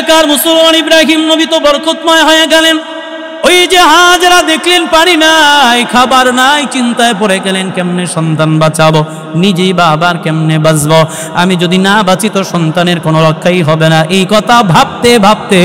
এলাকার মুসলমান ইব্রাহিম নবী তো বরকতময় হয়ে গেলেন। ওই যে হাজেরা দেখলেন পানি নাই, খাবার নাই, চিন্তায় পড়ে গেলেন কেমনে সন্তান বাঁচাবো, নিজেই বা আবার কেমনে বাঁচবো, আমি যদি না বাঁচি তো সন্তানের কোনো রক্ষাই হবে না। এই কথা ভাবতে ভাবতে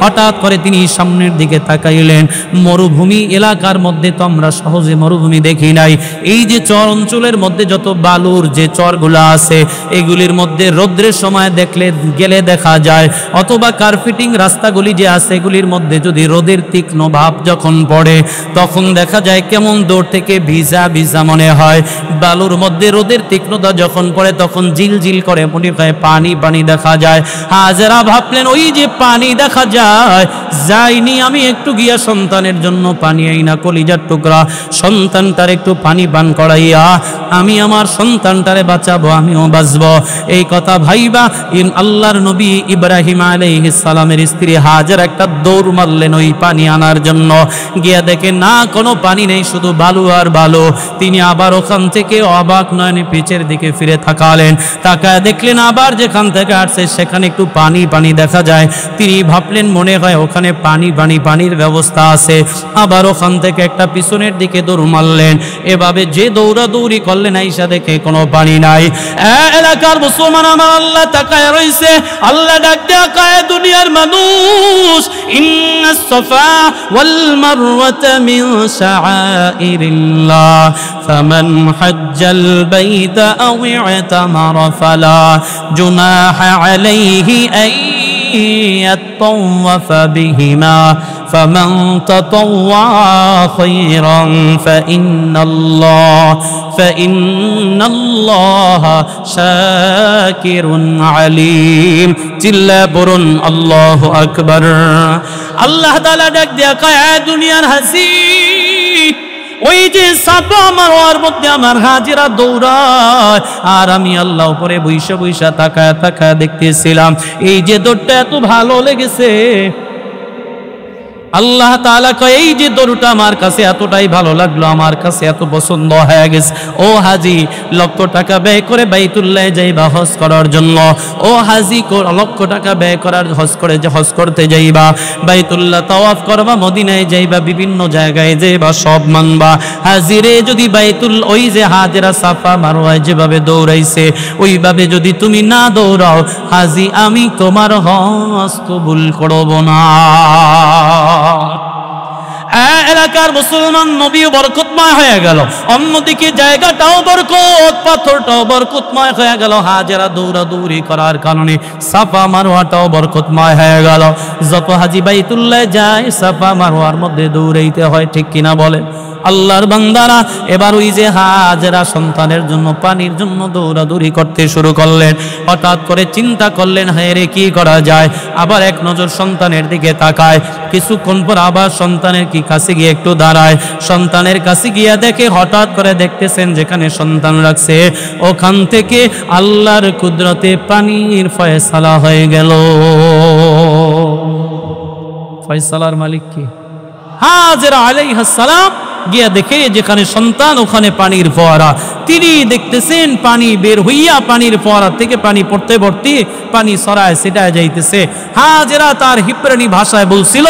হঠাৎ করে তিনি সামনের দিকে তাকাইলেন। মরুভূমি এলাকার মধ্যে তো আমরা সহজে মরুভূমি দেখি নাই। এই যে চর অঞ্চলের মধ্যে যত বালুর যে চরগুলো আছে এগুলির মধ্যে রৌদ্রের সময় দেখলে গেলে দেখা যায়, অথবা কার্পেটিং রাস্তাগুলি যে আছে এগুলির মধ্যে যদি রোদের তীক্ষ্ণ ভাব যখন পড়ে তখন দেখা যায় কেমন দূর থেকে ভিজা ভিজা মনে হয়। বালুর মধ্যে রোদের তীক্ষ্ণতা যখন পড়ে তখন ঝিলঝিল করে মনে হয় পানি পানি দেখা যায়। হাজেরা ভাবলেন ওই যে পানি দেখা যায়, যাইনি আমি একটু গিয়া সন্তানের জন্য পানি আইনা, কলিজার টুকরা সন্তানটার একটু পানি পান করাইয়া আমি আমার সন্তানটারে বাঁচাবো, আমিও বাঁচবো। এই কথা ভাইবা আল্লাহর নবী ইব্রাহিম আলাইহিস সালামের স্ত্রী হাজেরা একটা দৌড় মারলেন ওই পানি আনার জন্য। গিয়া দেখে না কোনো পানি নেই, শুধু বালু আর বালু। তিনি আবার ওখান থেকে অবাক নয়নে পিছের দিকে ফিরে তাকালেন, তাকায় দেখলেন আবার যেখান থেকে আসছে সেখানে একটু পানি পানি দেখা যায়। তিনি ভাবলেন মনে হয় ওখানে পানি পানি পানির ব্যবস্থা আছে, আবার ওখান থেকে একটা পিছনের দিকে দৌড় মারলেন। এভাবে যে দৌড়াদৌড়ি করলেন আইসা দেখে কোনো পানি নাই। এলাকার মুসলমান আমার আল্লাহ তাকায় রইছে, আল্লাহ ডাক দেয় দুনিয়ার মানুষ, ইন্নাস সাফা ওয়াল মারওয়াতা মিন শাআইরিল্লাহ ফামান হাজ্জাল বাইতা আও ইতামারা ফালা জুনাহা আলাইহি আন يطوف بهما فمن تطوع خيرا فإن الله شاكر عليم চিল্লা বলুন আল্লাহু আকবার। আল্লাহ তাআলা ডাক দিয়া কয় দুনিয়ার হাসি, ওই যে সাফা মারওয়ার মধ্যে আমার হাজেরা দৌড়ায় আর আমি আল্লাহ উপরে বইসা বইসা তাকায় তাকায় দেখতেছিলাম। এই যে দৌড়টা এত ভালো লেগেছে, আল্লাহ তাআলা কয় এই যে দৌড়টা আমার কাছে এতটাই ভালো লাগলো, আমার কাছে এত পছন্দ হয়ে গেছে। ও হাজি, লক্ষ টাকা ব্যয় করে বাইতুল্লাহ যাইবা হজ করার জন্য, ও হাজি লক্ষ টাকা ব্যয় করার হজ করতে যাইবা, বাইতুল্লাহ তাওয়াফ করবা, মদিনায় যাইবা, বিভিন্ন জায়গায় যাইবা, সব মানবা। হাজিরে যদি ওই যে হাজেরা সাফা মারওয়ায় যেভাবে দৌড়াইছে ওইভাবে যদি তুমি না দৌড়াও হাজি, আমি তোমার হজ কবুল করব না। এলাকার মুসলমান নবীও বরকতময় হয়ে গেল, অন্যদিকে জায়গাটাও বরকত, পাথরটাও বরকতময় হয়ে গেল। হাজেরা দৌড়াদৌড়ি করার কারণে সাফা মারওয়াটাও বরকতময় হয়ে গেল। যত হাজি বাইতুল্লাহ যায় সাফা মারওয়ার মধ্যে দৌড়াইতে হয়, ঠিক কিনা বলেন? আল্লাহর বান্দারা এবার ওই যে হাজেরা সন্তানের জন্য পানির জন্য দৌড়াদৌড়ি করতে শুরু করলেন। হঠাৎ করে চিন্তা করলেন হায় রে কি করা যায়, আবার এক নজর সন্তানের দিকে তাকায়, কিছুক্ষণ পর আবার সন্তানের কাছে গিয়ে একটু দাঁড়ায়, সন্তানের কাছে গিয়ে দেখে হঠাৎ করে দেখতেছেন যেখানে সন্তান রাখছে ওখান থেকে আল্লাহর কুদরতে পানির ফয়সালা হয়ে গেল। ফয়সালার মালিক কি? হাজেরা আলাইহিস সালাম গিয়া দেখে যেখানে সন্তান ওখানে পানির ফোয়ারা, তিনি দেখতেছেন পানি বের হইয়া পানির ফোয়ারা থেকে পানি পড়তে পড়তে পানি সরায় সেটায় যাইতেছে। হাজেরা তার হিব্রানি ভাষায় বলছিল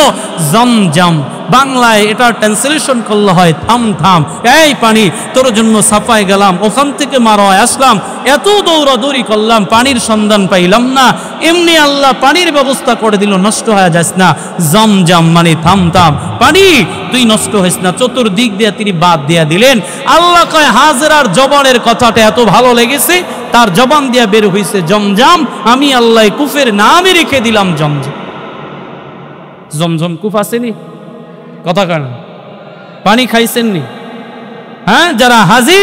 জমজম, বাংলায় এটা ট্রান্সলেশন করলে হয় থাম থাম, এই পানি তোর জন্য সাফায় গেলাম, ওখান থেকে মারোয় আসলাম, এত দৌড়াদৌড়ি করলাম, পানির সন্ধান পাইলাম না, এমনি আল্লাহ পানির ব্যবস্থা করে দিল, নষ্ট হয়ে যাস না। জমজম মানে থাম থাম, পানি তুই নষ্ট হইস না। চতুর্দিক দিয়ে তিনি বাদ দিয়া দিলেন। আল্লাহ কয় হাজেরার জবানের কথাটা এত ভালো লেগেছে, তার জবান দিয়া বের হইছে জমজম, আমি আল্লাহ কুফের নামে রেখে দিলাম জমজম। জমজম কুফ আসেনি কথা কারণ পানি খাইছেননি? হ্যাঁ, যারা হাজি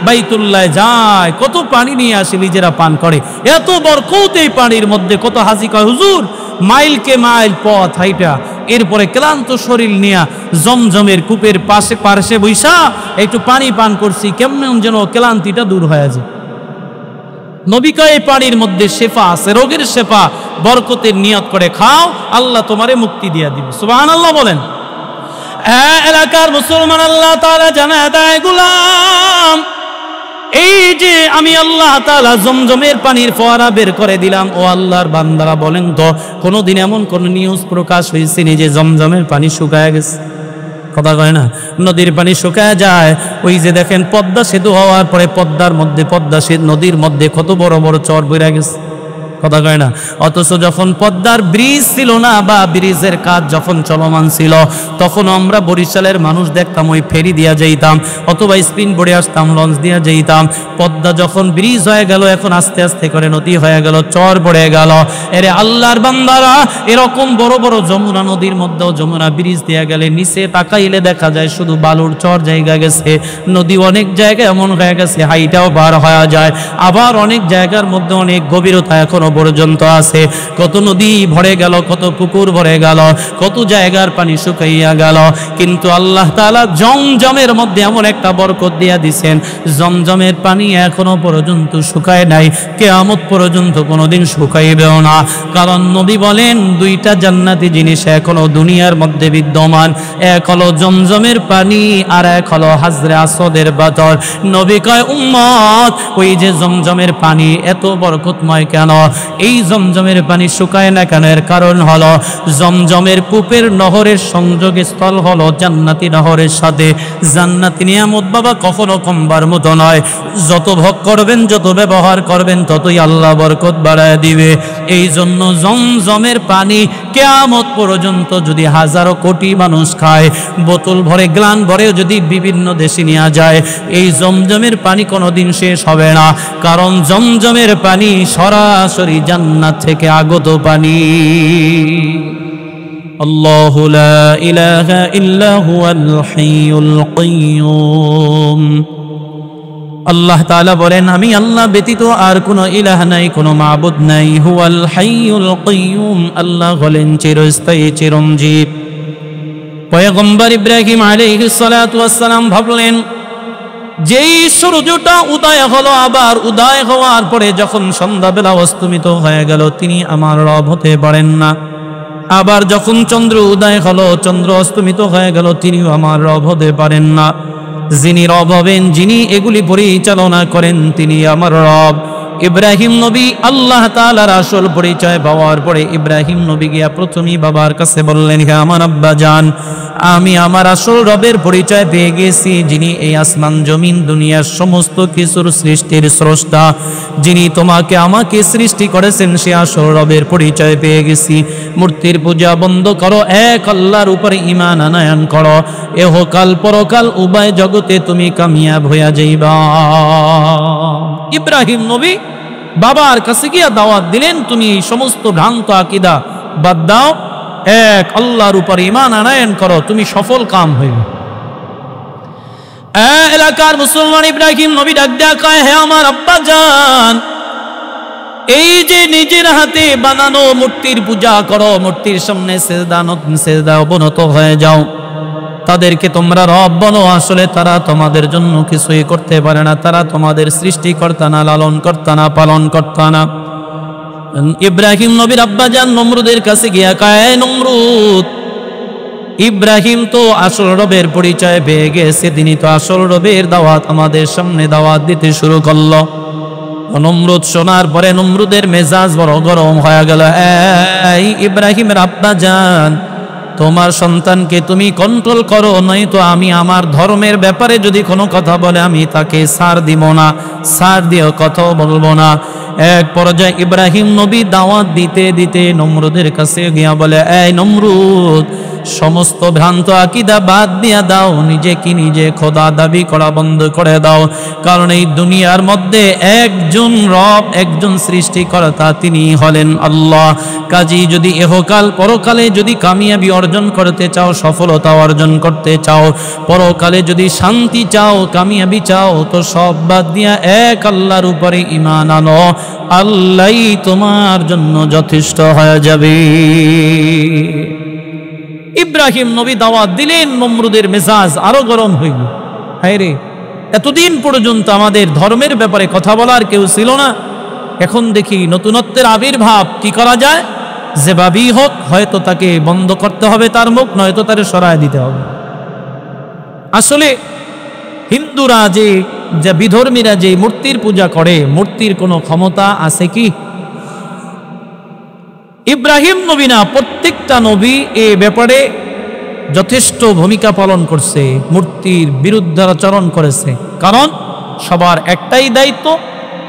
বাইতুল্লাহ যায় কত পানি নিয়ে আসে নিজেরা পান করে, এত বরকত এই পানির মধ্যে। কত হাজি কয় হুজুর মাইলকে মাইল পথ হাইটা এরপরে ক্লান্ত শরীর নিয়ে জমজমের কূপের পাশে বৈশা একটু পানি পান করছি, কেমন যেন ক্লান্তিটা দূর হয়ে যায়। নবী কয় এই পানির মধ্যে শেফা আছে, রোগের শেফা, বরকতের নিয়ত করে খাও, আল্লাহ তোমারে মুক্তি দিয়া দিবে। সুবহানাল্লাহ বলেন। এলাকার মুসলমান আল্লাহ তাআলা জানায় দেয় গোলাম এই যে আমি আল্লাহ তাআলা জমজমের পানির ফোয়ারা বের করে দিলাম, ও আল্লাহর বান্দারা বলেন তো কোনোদিন এমন কোন নিউজ প্রকাশ হয়েছে নি যে জমজমের পানি শুকায় গেছে? কথা কয় না, নদীর পানি শুকায় যায়। ওই যে দেখেন পদ্মা সেতু হওয়ার পরে পদ্মার মধ্যে, পদ্মা সেতু নদীর মধ্যে কত বড় বড় চর বইরা গেছে, কথা কয় না। অথচ যখন পদ্মার ব্রিজ ছিল না বা ব্রিজের কাজ যখন চলমান ছিল, তখন আমরা বরিশালের মানুষ দেখতাম ওই ফেরি দিয়া যাইতাম অথবা স্পিন বোর্ডে আসতাম, লঞ্চ দিয়া যাইতাম। পদ্মা যখন ব্রিজ হয়ে গেল, এখন আস্তে আস্তে করে নদী হয়ে গেল, চর পড়ে গেল। এরে আল্লাহর বান্দারা, এরকম বড় বড় যমুনা নদীর মধ্যেও যমুনা ব্রিজ দিয়া গেলে নিচে তাকাইলে দেখা যায় শুধু বালুর চর জায়গা গেছে। নদী অনেক জায়গায় এমন হয়ে গেছে হাইটাও বার হয়ে যায়, আবার অনেক জায়গার মধ্যে অনেক গভীরতা এখনো পর্যন্ত আছে। কত নদী ভরে গেল, কত পুকুর ভরে গেল, কত জায়গার পানি শুকাইয়া গেল। কিন্তু আল্লাহ তাআলা জমজমের মধ্যে এমন একটা বরকত দিয়া দিছেন, জমজমের পানি এখনো পর্যন্ত শুকায় নাই, কিয়ামত পর্যন্ত কোনোদিন শুকাইবেও না। কারণ নবী বলেন দুইটা জান্নাতি জিনিস এখনো দুনিয়ার মধ্যে বিদ্যমান, এক হলো জমজমের পানি আর এক হলো হাজরে আসওয়াদের পাথর। নবী কয় উম্মত, ওই যে জমজমের পানি এত বরকতময় কেন? এই জমজমের পানি শুকায় না কেন? এর কারণ হলো জমজমের কূপের নহরের সংযোগ স্থল হলো জান্নাতি নহরের সাথে। জান্নাতি নিয়ামত বাবা কখনো কমবার মতো নয়, যত ভোগ করবেন, যত ব্যবহার করবেন, ততই আল্লাহ বরকত বাড়ায় দিবে। এই জন্য জমজমের পানি কিয়ামত পর্যন্ত যদি হাজারো কোটি মানুষ খায়, বোতল ভরে গ্লান ভরে যদি বিভিন্ন দেশে নেওয়া যায়, এই জমজমের পানি কোনোদিন শেষ হবে না। কারণ জমজমের পানি সরাসরি জান্নাত থেকে আগত পানি। আল্লাহু লা ইলাহা ইল্লা হুয়াল হাইয়ুল কাইয়্যুম। আল্লাহ তাআলা বলেন আমি আল্লাহ ব্যতীত আর কোনো ইলাহ নাই, কোনো মাবুদ নাই। হুয়াল হাইয়ুল কাইয়্যুম, আল্লাহ হলেন চিরস্থায়ী, চিরঞ্জীব। পয়গম্বর ইব্রাহিম আলাইহিস সালাতু ওয়াস সালাম ভাবলেন, যেই সূর্যটা উদয় হলো, আবার উদয় হওয়ার পরে যখন সন্ধ্যাবেলা অস্তমিত হয়ে গেল, তিনি আমার রব হতে পারেন না। আবার যখন চন্দ্র উদয় হলো, চন্দ্র অস্তমিত হয়ে গেল, তিনিও আমার রব হতে পারেন না। যিনি রব হবেন, যিনি এগুলি পরিচালনা করেন, তিনি আমার রব। ইব্রাহিম নবী আল্লাহ তাআলার আসল পরিচয় পাওয়ার পরে ইব্রাহিম নবী গিয়া প্রথমেই বাবার কাছে বললেন, হে আমার আব্বা জান, আমি আমার আসল রবের পরিচয় পেয়ে গেছি, যিনি এই আসমান জমিন দুনিয়ার সমস্ত কিছুর সৃষ্টির স্রষ্টা, যিনি তোমাকে আমাকে সৃষ্টি করেছেন, সে আসল রবের পরিচয় পেয়ে গেছি। মূর্তির পূজা বন্ধ করো, এক আল্লাহর উপরে ঈমান আনয়ন করো, এহকাল পরকাল উভয় জগতে তুমি কামিয়াব হইয়া যাইবা। ইব্রাহিম নবী বাবার কাছে গিয়া দাওয়াত দিলেন, তুমি এই সমস্ত ভ্রান্ত আকীদা বাদ দাও, এক আল্লাহর উপর ঈমান আনয়ন করো, তুমি সফল কাম হইবে। এলাকার মুসলমান ইব্রাহিম নবী ডাক দেয়া কয়, হে আমার আব্বা জান, এই যে নিজের হাতে বানানো মূর্তির পূজা করো, মূর্তির সামনে সেজদা অবনত হয়ে যাও, তাদেরকে তোমরা রব বলো, আসলে তারা তোমাদের জন্য কিছুই করতে পারে না, তারা তোমাদের সৃষ্টিকর্তা না, লালন কর্তা না, পালন কর্তা না। ইব্রাহিম নবীর আব্বা জান নমরুদের কাছে গিয়া কয়, নমরুদ, ইব্রাহিম তো আসল রবের পরিচয় পেয়ে গেছে, তিনি তো আসল রবের দাওয়াত আমাদের সামনে দাওয়াত দিতে শুরু করলো। নমরুদ শোনার পরে নমরুদের মেজাজ বড় গরম হয়ে গেল। এই ইব্রাহিমের আব্বা জান, তোমার সন্তানকে তুমি কন্ট্রোল করো, নয়তো আমি আমার ধর্মের ব্যাপারে যদি কোনো কথা বলে আমি তাকে ছাড় দিব না, ছাড় দিয়েও কথাও বলবো না। এক পর্যায়ে ইব্রাহিম নবী দাওয়াত দিতে দিতে নমরুদের কাছে গিয়া বলে, এই নমরুদ, সমস্ত ভ্রান্ত আকীদা বাদ দিয়া দাও, নিজেকে নিজে খোদা দাবি করা বন্ধ করে দাও। কারণ এই দুনিয়ার মধ্যে একজন রব, একজন সৃষ্টিকর্তা, তিনি হলেন আল্লাহ। কাজী যদি ইহকাল পরকালে যদি কামিয়াবি অর্জন করতে চাও, সফলতা অর্জন করতে চাও, পরকালে যদি শান্তি চাও, কামিয়াবি চাও, তো সব বাদ দিয়া এক আল্লাহর উপরে ঈমান আনো, আল্লাহই তোমার জন্য যথেষ্ট হয়ে যাবে। ইব্রাহিম নবী দাওয়াত দিলেন, নমরুদের মেজাজ আরো গরম হইল। হায় রে, এতদিন পর্যন্ত আমাদের ধর্মের ব্যাপারে কথা বলার কেউ ছিল না, এখন দেখি নতুনত্বের আবির্ভাব। কি করা যায়? যেভাবেই হোক, হয়তো তাকে বন্ধ করতে হবে তার মুখ, নয়তো তারে সরায় দিতে হবে। আসলে হিন্দুরা যে বিধর্মীরা যে মূর্তির পূজা করে, মূর্তির কোনো ক্ষমতা আছে কি? ইব্রাহিম নবী না, প্রত্যেকটা নবী এ ব্যাপারে যথেষ্ট ভূমিকা পালন করছে, মূর্তির বিরুদ্ধাচরণ করেছে। কারণ সবার একটাই দায়িত্ব,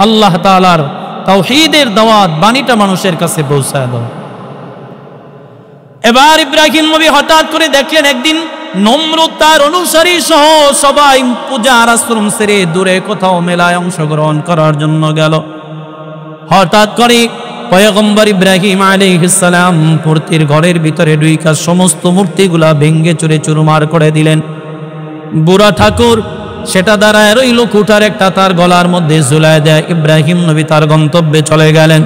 আল্লাহ তাআলার তাওহীদের দাওয়াত বাণীটা মানুষের কাছে পৌঁছায় দাও। এবার ইব্রাহিম নবী হঠাৎ করে দেখলেন একদিন নমরুদ তার অনুসারী সহ সবাই পূজার আশ্রম ছেড়ে দূরে কোথাও মেলায় অংশগ্রহণ করার জন্য গেল। হঠাৎ করে পয়গম্বর ইব্রাহিম আলাইহিস সালাম মূর্তির ঘরের ভিতরে ঢুইকা সমস্ত মূর্তিগুলা ভেঙ্গে চুরে চুরমার করে দিলেন। বুড়া ঠাকুর সেটা দাঁড়ায় রইল, কুঠার একটা তার গলার মধ্যে ঝুলায় দেয়। ইব্রাহিম নবী তার গন্তব্যে চলে গেলেন।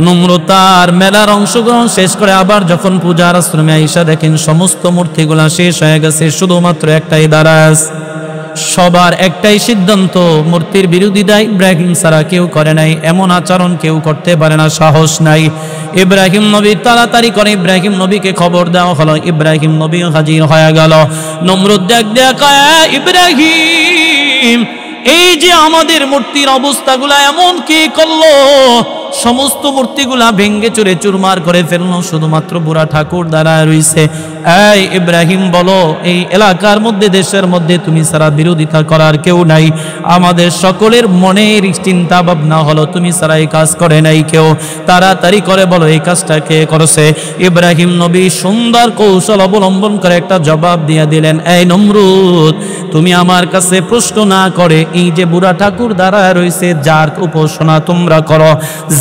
নমরুদ তার মেলার অংশগ্রহণ শেষ করে আবার যখন পূজার আশ্রমে আইসা দেখেন সমস্ত মূর্তিগুলা শেষ হয়ে গেছে, শুধুমাত্র একটাই দাঁড়ায় আছে। সবার একটাই সিদ্ধান্ত, মূর্তির বিরোধিতা ইব্রাহিম ছাড়া কেউ করে নাই, এমন আচরণ কেউ করতে পারে না, সাহস নাই। ইব্রাহিম নবী তাড়াতাড়ি করে ইব্রাহিম নবীকে খবর দেওয়া হলো। ইব্রাহিম নবী হাজির হয়ে গেল। নমরুদ দেখা ইব্রাহিম, এই যে আমাদের মূর্তির অবস্থাগুলা এমন কি করলো? সমস্ত মূর্তিগুলা ভেঙ্গে চুরে চুরমার করে ফেললো, শুধুমাত্র বুড়া ঠাকুর দাঁড়ায় রইছে। এই ইব্রাহিম বলো, এই এলাকার মধ্যে দেশের মধ্যে তুমি ছাড়া বিরোধিতা করার কেউ নাই। আমাদের সকলের মনের চিন্তা ভাবনা হলো তুমি ছাড়া এই কাজ করে নাই কেউ। তাড়াতাড়ি করে বলো এই কাজটা কে করেছে? ইব্রাহিম নবী সুন্দর কৌশল অবলম্বন করে একটা জবাব দিয়ে দিলেন, এই নমরুদ, তুমি আমার কাছে প্রশ্ন না করে এই যে বুড়া ঠাকুর দাঁড়ায় রইছে, যার উপাসনা তোমরা করো,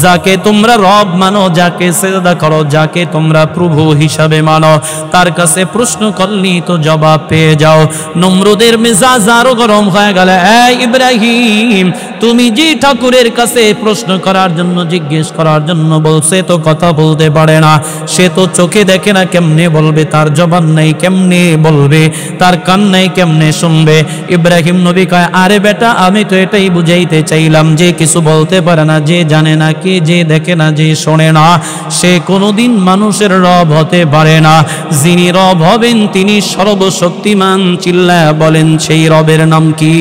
যাকে তোমরা রব মানো, যাকে সিজদা করো, যাকে তোমরা প্রভু হিসাবে মানো, তার কাছে প্রশ্ন করলি তো জবাব পেয়ে যাও। নমরুদের মেজাজ আরো গরম হয়ে গেল। এই ইব্রাহিম, তুমি যে ঠাকুরের কাছে প্রশ্ন করার জন্য, জিজ্ঞেস করার জন্য বলছে, তো কথা বলতে পারে না, সে তো চোখে দেখে না, কেমনে বলবে? তার জবান নাই, কেমনে বলবে? তার কান নাই, কেমনে শুনবে? ইব্রাহিম নবী কয়, আরে বেটা, আমি তো এটাই বুঝাইতে চাইলাম, যে কিছু বলতে পারে না, যে জানে না, কে যে দেখে না, যে শোনে না, সে কোনোদিন মানুষের রব হতে পারে না। যিনি রব হবেন তিনি সর্বশক্তিমান। চিল্লায়া বলেন সেই রবের নাম কি?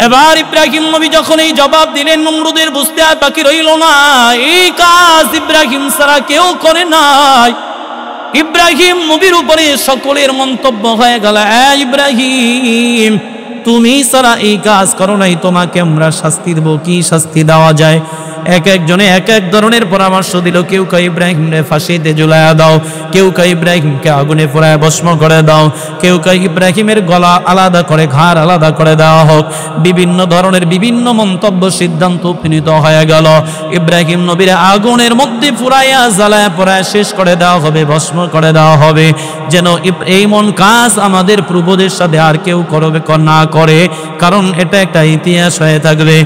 এবার ইব্রাহিম নবী যখন এই জবাব দিলেন, নমরুদের বুঝতে আর বাকি রইল না, এই কাজ ইব্রাহিম ছাড়া কেউ করে নাই। ইব্রাহিম নবীর উপরে সকলের মন্তব্য হয়ে গেল, ইব্রাহিম, তুমি ছাড়া এই কাজ করো নাই, তোমাকে আমরা শাস্তি দেবো। কি শাস্তি দেওয়া যায়? এক একজনে এক এক ধরনের পরামর্শ দিল। কেউ কয় ইব্রাহিমরে ফাঁসিতে ঝুলাইয়া দাও, কেউ কয় ইব্রাহিমকে আগুনে পোড়ায় ভস্ম করে দাও, কেউ কয় ইব্রাহিমের গলা আলাদা করে, ঘাড় আলাদা করে দেওয়া হোক। বিভিন্ন ধরনের বিভিন্ন মন্তব্য, সিদ্ধান্ত উপনীত হয়ে গেল। ইব্রাহিম নবীর আগুনের মধ্যে পুরাইয়া জ্বালায় পোড়ায় শেষ করে দেওয়া হবে, ভস্ম করে দেওয়া হবে, যেন এইমন কাজ আমাদের পূর্বদের সাথে আর কেউ করবে না করে, কারণ এটা একটা ইতিহাস হয়ে থাকবে।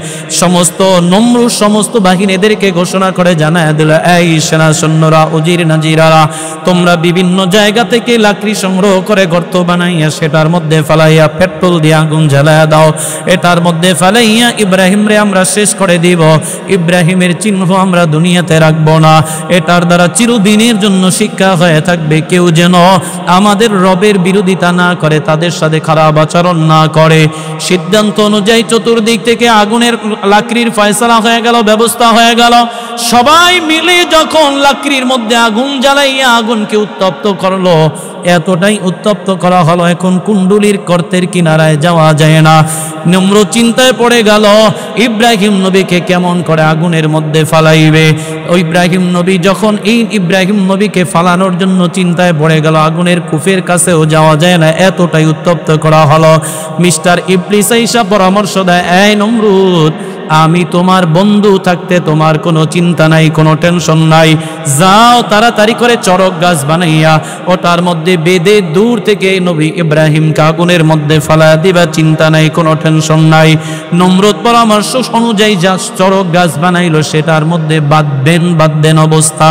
সমস্ত নমরুদ সমস্ত বাহিনীদেরকে ঘোষণা করে জানায় দিল, এই সেনা সৈন্যরা, উজির নাজিরারা, তোমরা বিভিন্ন জায়গা থেকে লাকড়ি সংগ্রহ করে গর্ত বানাইয়া সেটার মধ্যে ফালাইয়া পেট্রোল দিয়ে আগুন জ্বালাইয়া দাও। এটার মধ্যে ফালাইয়া ইব্রাহিমরে আমরা শেষ করে দিব। ইব্রাহিমের চিহ্ন আমরা দুনিয়াতে রাখবো না। এটার দ্বারা চিরদিনের জন্য শিক্ষা হয়ে থাকবে, কেউ যেন আমাদের রবের বিরোধিতা না করে, তাদের সাথে খারাপ আচরণ না করে। সিদ্ধান্ত অনুযায়ী চতুর্দিক থেকে আগুনের লাকড়ির ফয়সালা হয়ে গেল, ব্যবস্থা হয়ে গেল। সবাই মিলে যখন লাকড়ির মধ্যে আগুন জ্বালাইয়া আগুনকে উত্তপ্ত করলো, এতটাই উত্তপ্ত করা হলো এখন কুণ্ডুলির গর্তের কিনারায় যাওয়া যায় না। নমরুদ চিন্তায় পড়ে গেল, ইব্রাহিম নবীকে কেমন করে আগুনের মধ্যে ফালাইবে। ইব্রাহিম নবী যখন এই ইব্রাহিম নবীকে ফালানোর জন্য চিন্তায় পড়ে গেল, আগুনের কুফের কাছেও যাওয়া যায় না, এতটাই উত্তপ্ত করা হলো। মিস্টার ইবলিস আইসা পরামর্শ দেয়, এই নমরুদ, আমি তোমার বন্ধু থাকতে তোমার কোনো চিন্তা নাই, কোনো টেনশন নাই, যাও তাড়াতাড়ি করে চড়ক গাছ বানাইয়া ওটার মধ্যে বেঁধে দূর থেকে নবী ইব্রাহিমকে আগুনের মধ্যে ফালাইয়া দিবা, চিন্তা নাই, কোনো টেনশন নাই। নমরুদ পরামর্শ অনুযায়ী যা চড়ক গাছ বানাইলো, সেটার মধ্যে বাঁধবেন অবস্থা।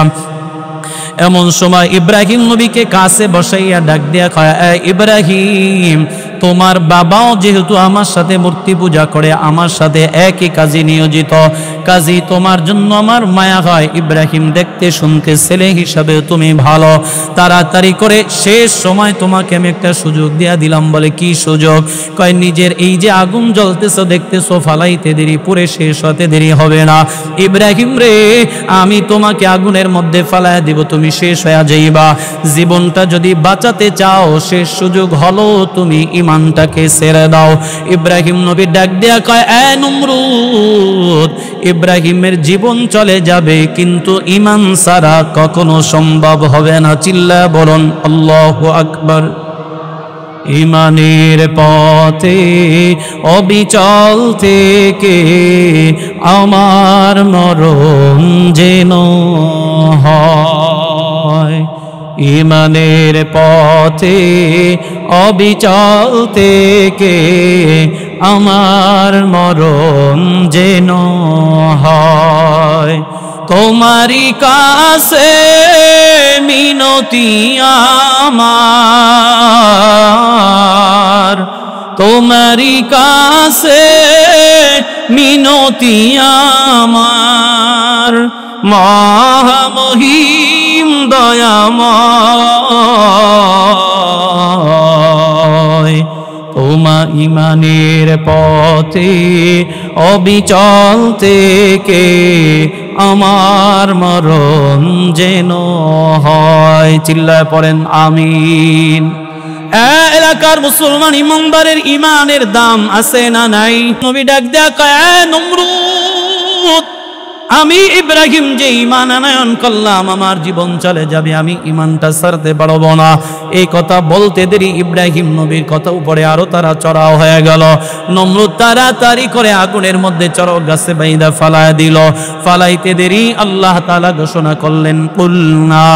এমন সময় ইব্রাহিম নবীকে কাছে বসাইয়া ডাক দিয়া কয়, ইব্রাহিম, তোমার বাবাও যেহেতু আমার সাথে মূর্তি পূজা করে, আমার সাথে একই কাজে নিয়োজিত, কাজী তোমার জন্য আমার মায়া হয়। ইব্রাহিম দেখতে শুনতে ছেলে হিসাবে তুমি ভালো, তাড়াতাড়ি করে শেষ সময় তোমাকে আমি একটা সুযোগ দিয়া দিলাম। বলে কি সুযোগ? কয় নিজের এই যে আগুন জ্বলতেছো দেখতেছো, ফালাইতে দেরি, পুরে শেষ হতে দেরি হবে না। ইব্রাহিম রে, আমি তোমাকে আগুনের মধ্যে ফালাই দিব, তুমি শেষ হয়ে যাইবা। জীবনটা যদি বাঁচাতে চাও, শেষ সুযোগ হলো তুমি ইমানটাকে ছেড়ে দাও। ইব্রাহিম নবী ডাক দেয়া কয়, এ নমরুদ, ইব্রাহিমের জীবন চলে যাবে কিন্তু ইমান ছাড়া কখনো সম্ভব হবে না। চিল্লায়া বলুন আল্লাহু আকবার। ইমানের পথে অবিচল থেকে আমার মরণ যেন হয়। ইমানের পথে অবিচল থেকে আমার মরণ যেন হয়। তোমারই কাছে মিনতি আমার, তোমারই কাছে মিনতি আমার, মহামহিম দয়াময়। তোমার ইমানের পথে অবিচল থেকে আমার মরণ যেন হয়। চিল্লায় পড়েন আমিন। এলাকার মুসলমান ইমানদারের ইমানের দাম আছে না নাই? নবী ডাক দেয়া কয়, এ নমরুদ, আমি ইব্রাহিম যে ঈমান আনয়ন করলাম, আমার জীবন চলে যাবে, আমি ঈমানটা ছাড়তে পারবো না। এই কথা বলতে দেরি ইব্রাহিম নবীর কথা উপরে আরো তারা চড়াও হয়ে গেল। নমরুদ তাড়াতাড়ি করে আগুনের মধ্যে চড়ক গাছে বাইদা ফালায় দিল। ফালাইতে দেরি আল্লাহ তাআলা ঘোষণা করলেন, কুলনা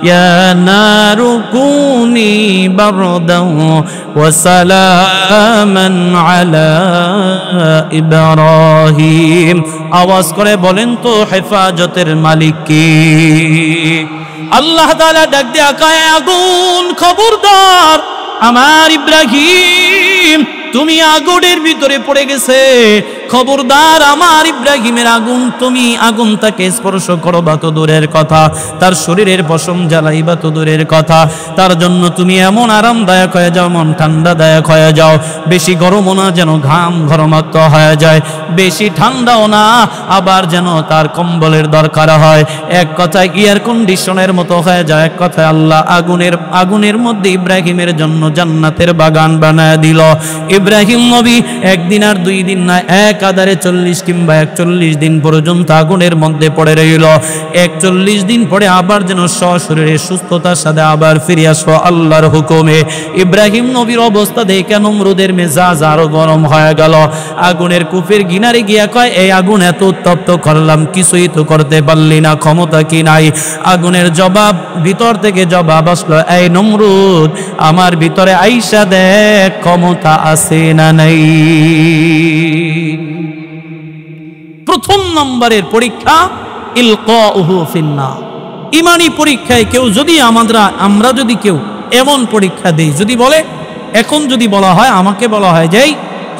ইয়া নারু কুনি বারদান ওয়া সালামান আলা ইব্রাহিম। আওয়াজ করে বলেন তো হেফাজতের মালিক কে? আল্লাহ তাআলা ডাক দিয়া কয়, আগুন খবরদার, আমার ইব্রাহিম তুমি আগুনের ভিতরে পড়ে গেছে, খবরদার আমার ইব্রাহিমের আগুন, তুমি আগুনটাকে স্পর্শ করবা তো দূরের কথা, তার শরীরের পশম জ্বালাইবা তো দূরের কথা, তার জন্য তুমি এমন আরামদায়ক হয়ে যাও, মন ঠান্ডাদায়ক হয়ে যাও। বেশি গরমও না যেন ঘাম ঘরমাক্ত হয়ে যায়, বেশি ঠান্ডাও না আবার যেন তার কম্বলের দরকার হয়। এক কথায় এয়ার কন্ডিশনের মতো হয়ে যায়। এক কথায় আল্লাহ আগুনের মধ্যে ইব্রাহিমের জন্য জান্নাতের বাগান বানায় দিল। ইব্রাহিম নবী একদিন আর 2 দিন না, একাধারে 40 কিংবা 41 দিন পর্যন্ত আগুনের মধ্যে পড়ে রইল। 41 দিন পরে আবার যেন সশরীরে সুস্থতার সাথে আবার ফিরে আসলো আল্লাহর হুকুমে। ইব্রাহিম নবীর অবস্থা দেখে নমরুদের মেজাজ আরো গরম হয়ে গেল। আগুনের কূপের কিনারে গিয়া কয়, এই আগুন এত উত্তপ্ত করলাম, কিছুই তো করতে পারলি না, ক্ষমতা কি নাই? আগুনের জবাব, ভিতর থেকে জবাব আসলো, এই নমরুদ, আমার ভিতরে আইসা দেখ ক্ষমতা আছে না নাই। প্রথম নম্বরের পরীক্ষা ইলকাউহু ফিন্নার। ইমানি পরীক্ষায় কেউ যদি আমরা যদি কেউ এমন পরীক্ষা দেই, যদি বলে, এখন যদি বলা হয়, আমাকে বলা হয় যে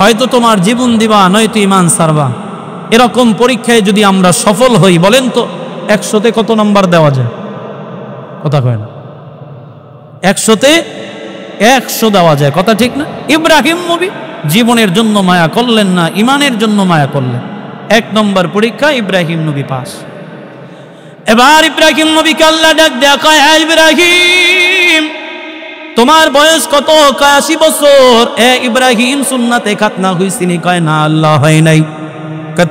হয়তো তোমার জীবন দিবা নয়তো ইমান ছাড়বা, এরকম পরীক্ষায় যদি আমরা সফল হই, বলেন তো 100তে কত নাম্বার দেওয়া যায়? কথা কয় না, 100তে 100 দেওয়া যায়, কথা ঠিক না? ইব্রাহিম নবী জীবনের জন্য মায়া করলেন না, ইমানের জন্য মায়া করলেন। 1 নম্বর পরীক্ষা ইব্রাহিম নবী পাস। এবার ইব্রাহিম নবীকে আল্লাহ ডাক দেয়া কয়, ইব্রাহিম তোমার বয়স কত? 80 বছর। ইব্রাহিম সুন্নাতে খাতনা হইছিনি? কয় না, আল্লাহ হয় নাই।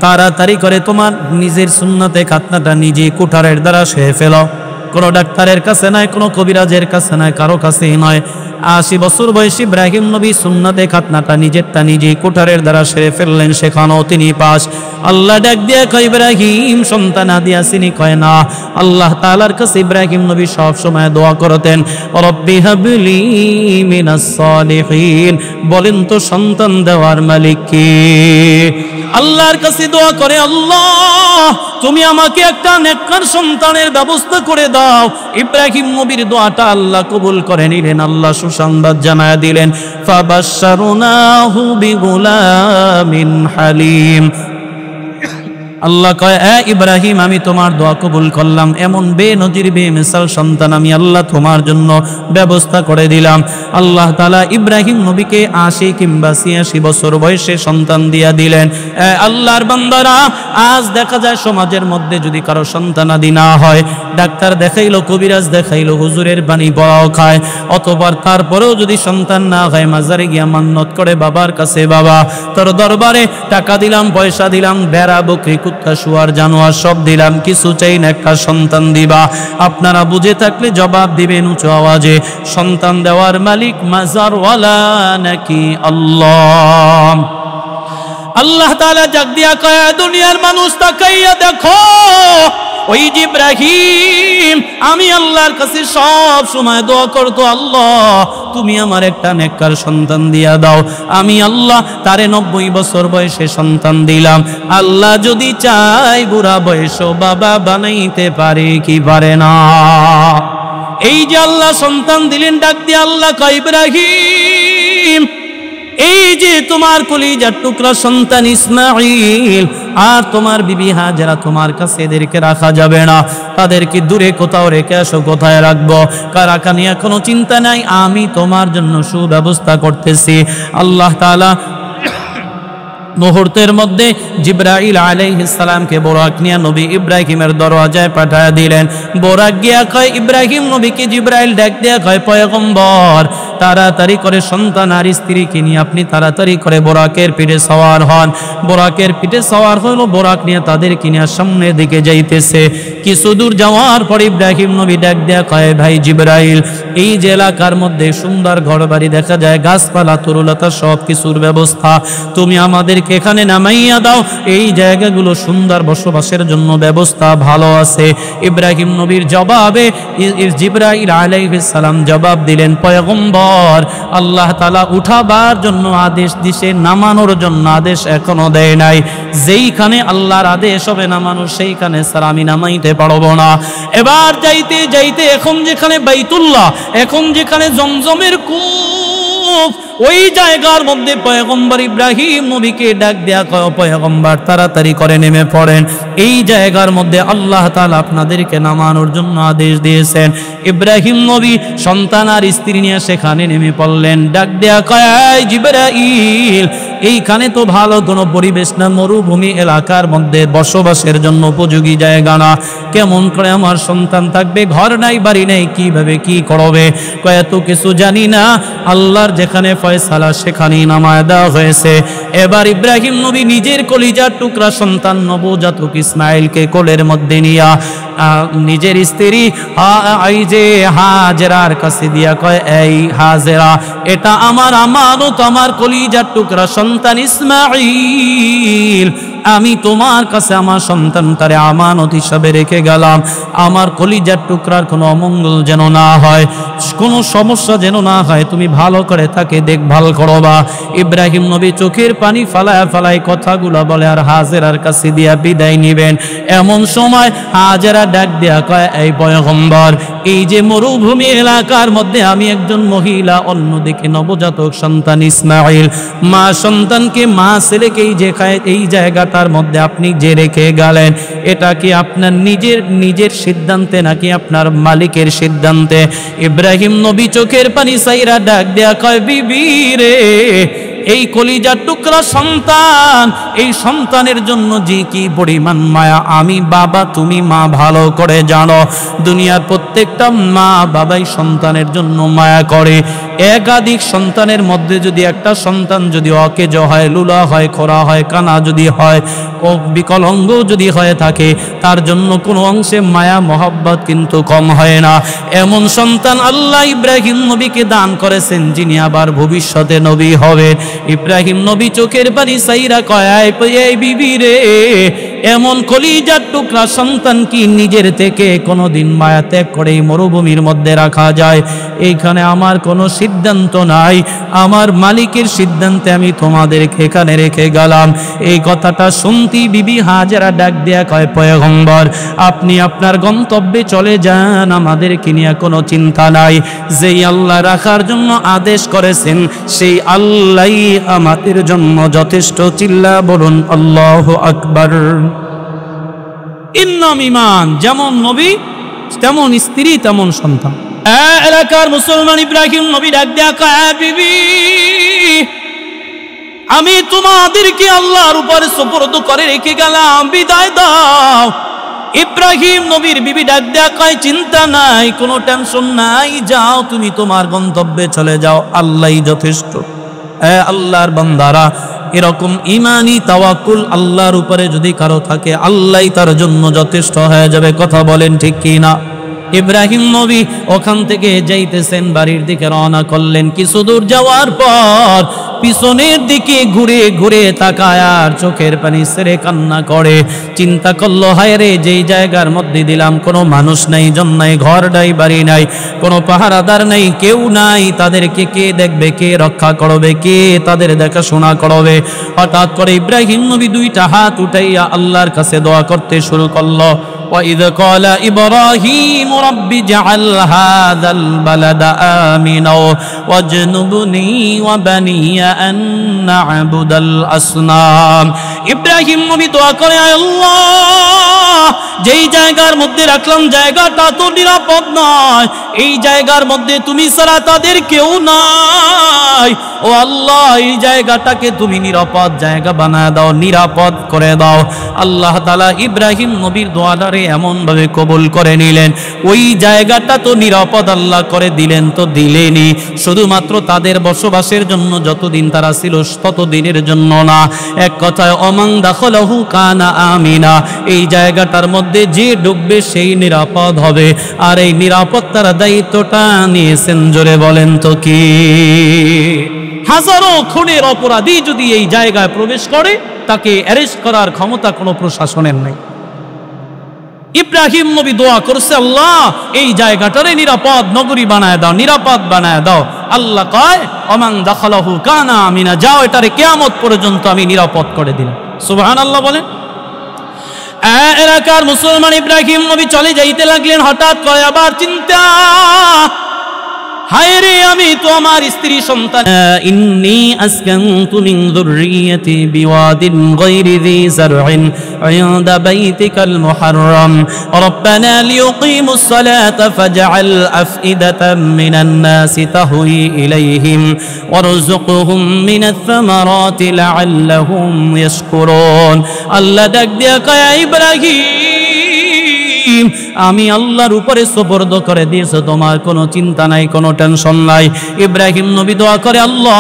তাড়াতাড়ি করে তোমার নিজের সুন্নাতে খাতনাটা নিজে কুঠারের দ্বারা সেরে ফেলো। কোনো ডাক্তারের কাছে নয়, কোনো কবিরাজের কাছে নয়, কারো কাছেই নয়। 80 বছর বয়সী ইব্রাহিম নবী সুন্নাতে খাতনাটা নিজেরটা নিজেই কুঠারের দ্বারা সেরে ফেললেন, সেখানেও তিনি পাস। আল্লাহ ডাক দিয়ে কয়, ইব্রাহিম সন্তান আদি আসেনি? কয় না। আল্লাহ তাআলার কাছে ইব্রাহিম নবী সব সময় দোয়া করতেন, রব্বি হাবলি মিনাস সালিহিন। বলেন তো সন্তান দেওয়ার মালিক কে? আল্লাহর কাছে দোয়া করে, আল্লাহ তুমি আমাকে একটা নেককার সন্তানের ব্যবস্থা করে দাও। ইব্রাহিম নবীর দোয়াটা আল্লাহ কবুল করে নিলেন। আল্লাহ সুসংবাদ জানায় দিলেন, ফাবাশশারনাহু বিগুলামিন হালিম। আল্লাহ কয়, ইব্রাহিম আমি তোমার দোয়া কবুল করলাম, এমন বেনজির বেমিসাল সন্তান আমি আল্লাহ তোমার জন্য ব্যবস্থা করে দিলাম। আল্লাহ তাআলা ইব্রাহিম নবীকে ৮০ কিংবা ৮৬ বছর বয়সে সন্তান দিয়া দিলেন। আল্লাহর বান্দারা, আজ দেখা যায় সমাজের মধ্যে যদি কারো সন্তানাদি না হয়, ডাক্তার দেখাইলো, কবিরাজ দেখাইলো, হুজুরের বাণী পড়াও খায়, অতঃপর তারপরেও যদি সন্তান না হয় মাজারে গিয়া মান্নত করে বাবার কাছে, বাবা তোর দরবারে টাকা দিলাম, পয়সা দিলাম, বেড়া বকরি কুত্তা শুয়ার জানোয়ার সব দিলাম, কিছু চাই না, একটা সন্তান দিবা। আপনারা বুঝে থাকলে জবাব দিবেন উঁচু আওয়াজে, সন্তান দেওয়ার মালিক মাজারওয়ালা নাকি আল্লাহ? আল্লাহ তাআলা জাগ দিয়া কয়, দুনিয়ার মানুষ তাকাইয়া দেখো, ওই যে ইব্রাহিম আমি আল্লাহর কাছে সব সময় দোয়া করতো, আল্লাহ তুমি আমার একটা নেককার সন্তান দিয়া দাও। আমি আল্লাহ তারে ৯০ বছর বয়সে সন্তান দিলাম। আল্লাহ যদি চাই বুড়া বয়সও বাবা বানাইতে পারে কি পারে না? এই যে আল্লাহ সন্তান দিলেন, ডাক দিয়ে আল্লাহ কয়, ইব্রাহিম এই যে তোমার কলিজার টুকরা সন্তান ইসমাঈল আর তোমার বিবি হাজেরা, তোমার কাছে এদেরকে রাখা যাবে না, তাদেরকে দূরে কোথাও রেখে আসো। কোথায় রাখবো? কারাকা নিয়ে কোনো চিন্তা নাই, আমি তোমার জন্য সুব্যবস্থা করতেছি। আল্লাহ তাআলা মুহূর্তের মধ্যে জিবরাইল আলাইহিস সালামকে বোরাক নিয়ে নবী ইব্রাহিমের দরওয়াজায় পাঠিয়ে দিলেন। বোরাক গিয়া কয়, ইব্রাহিম নবীকে জিবরাইল ডাক দিয়া কয়, পয়গম্বর তাড়াতাড়ি করে সন্তান আর স্ত্রীকে নিয়ে আপনি তাড়াতাড়ি করে বোরাকের পিঠে সওয়ার হন। বোরাকের পিঠে সওয়ার হলো, বোরাক নিয়ে তাদেরকে নিয়ে সামনের দিকে যাইতেছে। কিছু দূর যাওয়ার পর ইব্রাহিম নবী ডাক দিয়া কয়, ভাই জিবরাইল, এই যে এলাকার মধ্যে সুন্দর ঘর বাড়ি দেখা যায়, গাছপালা তরুলতা সব কিছুর ব্যবস্থা, তুমি আমাদেরকে এখানে নামাইয়া দাও, এই জায়গাগুলো সুন্দর বসবাসের জন্য ব্যবস্থা ভালো আছে। ইব্রাহিম নবীর জবাবে জিবরাইল আলাইহিস সালাম জবাব দিলেন, পয়গম্বর আল্লাহ তাআলা উঠাবার জন্য আদেশ দিছে, নামানোর জন্য আদেশ এখনো দেয় নাই। যেইখানে আল্লাহর আদেশ হবে নামানো, সেইখানে স্যার আমি নামাইতে পারবো না। এবার যাইতে যাইতে এখন যেখানে বাইতুল্লাহ, এখন যেখানে জমজমের কূপ, ওই জায়গার মধ্যে পয়গম্বর ইব্রাহিম নবীকে ডাক দেয়া কয়, পয়গম্বর তাড়াতাড়ি করে নেমে পড়েন, এই জায়গার মধ্যে আল্লাহ তাআলা আপনাদেরকে নামানোর জন্য আদেশ দিয়েছেন। ইব্রাহিম নবী সন্তান আর স্ত্রী নিয়ে সেখানে নেমে পড়লেন। ডাক দেয়া কয়, জিবরাইল এইখানে তো ভালো কোনো পরিবেশ না, মরুভূমি এলাকার মধ্যে বসবাসের জন্য উপযোগী জায়গা না, কেমন করে আমার সন্তান থাকবে? ঘর নাই, বাড়ি নাই, কিভাবে কি করবে? কয়, এত কিছু জানি না, আল্লাহর যেখানে ফয়সালা সেখানেই নামায় দেওয়া হয়েছে। এবার ইব্রাহিম নবী নিজের কলিজার টুকরা সন্তান নবজাতক ইসমাইলকে কোলের মধ্যে নিয়া নিজের স্ত্রী এই যে হাজেরার কাছে দিয়া কয়, এই হাজেরা, এটা আমার আমানত, আমার কলিজার টুকরা সন্তান ইসমাইল, আমি তোমার কাছে আমার সন্তানটারে আমানত হিসাবে রেখে গেলাম। আমার কলিজার টুকরার কোনো অমঙ্গল যেন না হয়, কোনো সমস্যা যেন না হয়, তুমি ভালো করে তাকে দেখভাল করবা। ইব্রাহিম নবী চোখের পানি ফালায় ফালায় কথাগুলো বলে আর হাজেরার কাছে দিয়া বিদায় নিবেন। এমন সময় হাজেরা ডাক দেয়া কয়, এই পয়গম্বর, এই যে মরুভূমি এলাকার মধ্যে আমি একজন মহিলা, অন্যদিকে নবজাতক সন্তান ইসমাইল, মা সন্তানকে, মা ছেলেকে এই জায়গাটার মধ্যে আপনি যে রেখে গেলেন, এটা কি আপনার নিজের সিদ্ধান্তে নাকি আপনার মালিকের সিদ্ধান্তে? ইব্রাহিম নবী চোখের পানি সাইরা ডাক দেয়া কয়, বিবি রে, এই কলিজার টুকরা সন্তান, এই সন্তানের জন্য যে কি পরিমাণ মায়া আমি বাবা তুমি মা ভালো করে জানো। দুনিয়ার প্রত্যেকটা মা বাবাই সন্তানের জন্য মায়া করে। একাধিক সন্তানের মধ্যে যদি একটা সন্তান যদি অকেজ হয়, লুলা হয়, খোরা হয়, কানা যদি হয়, ও বিকলাঙ্গ যদি হয়ে থাকে, তার জন্য কোনো অংশে মায়া মহব্বত কিন্তু কম হয় না। এমন সন্তান আল্লাহ ইব্রাহিম নবীকে দান করেছেন, যিনি আবার ভবিষ্যতে নবী হবেন। ইব্রাহিম নবী চোখের পানি সাইরা কয়, এই বিবি রে, এমন কলিজার টুকরা সন্তান কি নিজের থেকে কোনোদিন মায়া ত্যাগ করে এই মরুভূমির মধ্যে রাখা যায়? এইখানে আমার কোনো সিদ্ধান্ত নাই, আমার মালিকের সিদ্ধান্তে আমি তোমাদেরকে এখানে রেখে গেলাম। এই কথাটা শুনতেই বিবি হাজেরা ডাক দেয়া কয়, পয়গম্বর আপনি আপনার গন্তব্যে চলে যান, আমাদেরকে নিয়ে কোনো চিন্তা নাই। যেই আল্লাহ রাখার জন্য আদেশ করেছেন সেই আল্লাহই আমাদের জন্য যথেষ্ট। চিল্লা বলুন আল্লাহু আকবার। ইন্নাম ঈমান, যেমন নবী তেমন স্ত্রী তেমন সন্তান। এলাকার মুসলমান ইব্রাহিম নবী ডাক দেয়া কয়, বিবি আমি তোমাদেরকে আল্লাহর উপরে সুপর্দ করে রেখে গেলাম, বিদায় দাও। ইব্রাহিম নবীর বিবি ডাক দেয়া কয়, চিন্তা নাই, কোনো টেনশন নাই, যাও তুমি তোমার গন্তব্যে চলে যাও, আল্লাহই যথেষ্ট। আল্লাহর বান্দারা, এরকম ইমানি তাওয়াক্কুল আল্লাহর উপরে যদি কারো থাকে, আল্লাহই তার জন্য যথেষ্ট হয়ে যাবে। কথা বলেন ঠিক কি না? ইব্রাহিম নবী ওখান থেকে যাইতেছেন, বাড়ির দিকে রওনা করলেন। কিছু দূর যাওয়ার পর পিছনের দিকে ঘুরে ঘুরে তাকায় আর চোখের পানি ছেড়ে কান্না করে। চিন্তা করলো, হায় রে, যেই জায়গার মধ্যে দিলাম কোনো মানুষ নাই, জন নাই, ঘর নাই, বাড়ি নাই, কোনো পাহারাদার নাই, কেউ নাই, তাদেরকে কে দেখবে, কে রক্ষা করবে, কে তাদের দেখাশোনা করবে? হঠাৎ করে ইব্রাহিম নবী দুইটা হাত উঠাইয়া আল্লাহর কাছে দোয়া করতে শুরু করলো। وَإِذْ قَالَ إِبْرَاهِيمُ رَبِّ اجْعَلْ هَذَا الْبَلَدَ آمِنًا وَاجْنُبْنِي وَبَنِيَّ أَن نَّعْبُدَ الْأَصْنَامَ। ইব্রাহিম নবী দোয়া করে, আল্লাহ যেই জায়গার মধ্যে রাখলাম জায়গাটা তো নিরাপদ নয়, এই জায়গার মধ্যে তুমি ছাড়া তাদের কেউ নাই। ও আল্লাহ, এই জায়গাটাকে তুমি নিরাপদ জায়গা বানায় দাও, নিরাপদ করে দাও। আল্লাহ তাআলা ইব্রাহিম নবীর দোয়াটারে এমন ভাবে কবুল করে নিলেন। ওই জায়গাটা তো নিরাপদ আল্লাহ করে দিলেন, তো দিলেনই, শুধুমাত্র তাদের বসবাসের জন্য যতদিন তারা ছিল ততদিনের জন্য না। এক কথায় অমান দাখলাহু কানা আমিনা, এই জায়গাটার মধ্যে যে ঢুকবে সেই নিরাপদ হবে। আর এই নিরাপত্তার দায়িত্বটা নিয়েছেন, জোরে বলেন তো কি? হাজারো খুনের অপরাধী যদি এই জায়গায় প্রবেশ করে, তাকে অ্যারেস্ট করার ক্ষমতা কোনো প্রশাসনের নেই। ইব্রাহিম নবী দোয়া করছে, আল্লাহ এই জায়গাটারে নিরাপদ নগরী বানায় দাও, নিরাপদ বানায় দাও। আল্লাহ কয়, ওমান দাখালাহু কানা আমিনা, যাও এটারে কিয়ামত পর্যন্ত আমি নিরাপদ করে দিলাম। সুবহানাল্লাহ বলেন। এলাকার মুসলমান ইব্রাহিম নবী চলে যাইতে লাগলেন। হঠাৎ করে আবার চিন্তা, হায় রে, আমি তো আমার স্ত্রী সন্তান, ইন্নী আসকানতু মিন যুররিয়াতি বিওয়াদিন গায়রি যী যারইন ইনদা বাইতিকাল মুহাররাম রব্বানা লিয়ুকিমুস সালাতা ফাজআল আফইদাতাম মিনান নাসি তাহওয়ি ইলাইহিম ওয়ারযুকহুম মিনাথ থামারাতি লাআল্লাহুম ইয়াশকুরুন। আল্লাহ ডাক দিয়া কয়, ইব্রাহিম আমি আল্লাহর উপরে সুপর্দ করে দিয়েছি, তোমার কোনো চিন্তা নাই, কোনো টেনশন নাই। ইব্রাহিম নবী দোয়া করে, আল্লাহ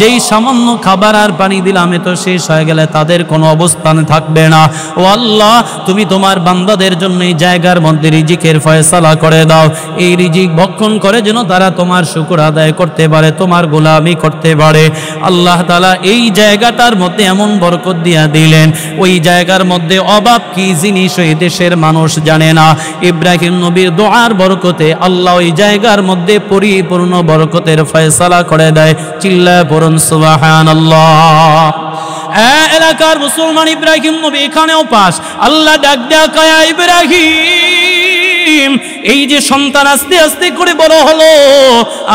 যেই সামান্য খাবার আর পানি দিলাম এ তো শেষ হয়ে গেলে তাদের কোনো অবস্থান থাকবে না। ও আল্লাহ, তুমি তোমার বান্দাদের জন্য এই জায়গার মধ্যে রিজিকের ফয়সালা করে দাও। এই রিজিক ভক্ষণ করে যেন তারা তোমার শুকর আদায় করতে পারে, তোমার গোলামি করতে পারে। আল্লাহ তাআলা এই জায়গাটার মধ্যে এমন বরকত দিয়া দিলেন, ওই জায়গার মধ্যে অভাব কি জিনিস ওই দেশের মানুষ জানে না। ইব্রাহিম নবীর দোয়ার বরকতে আল্লাহ ওই জায়গার মধ্যে পরিপূর্ণ বরকতের ফয়সালা করে দেয়। চিল্লায় পড়ুন সুবহানাল্লাহ। এলাকার মুসলমান ইব্রাহিম নবী এখানেও পাস। আল্লাহ ডাক দেয়া কয়, ইব্রাহিম এই যে সন্তান আস্তে আস্তে করে বড় হলো,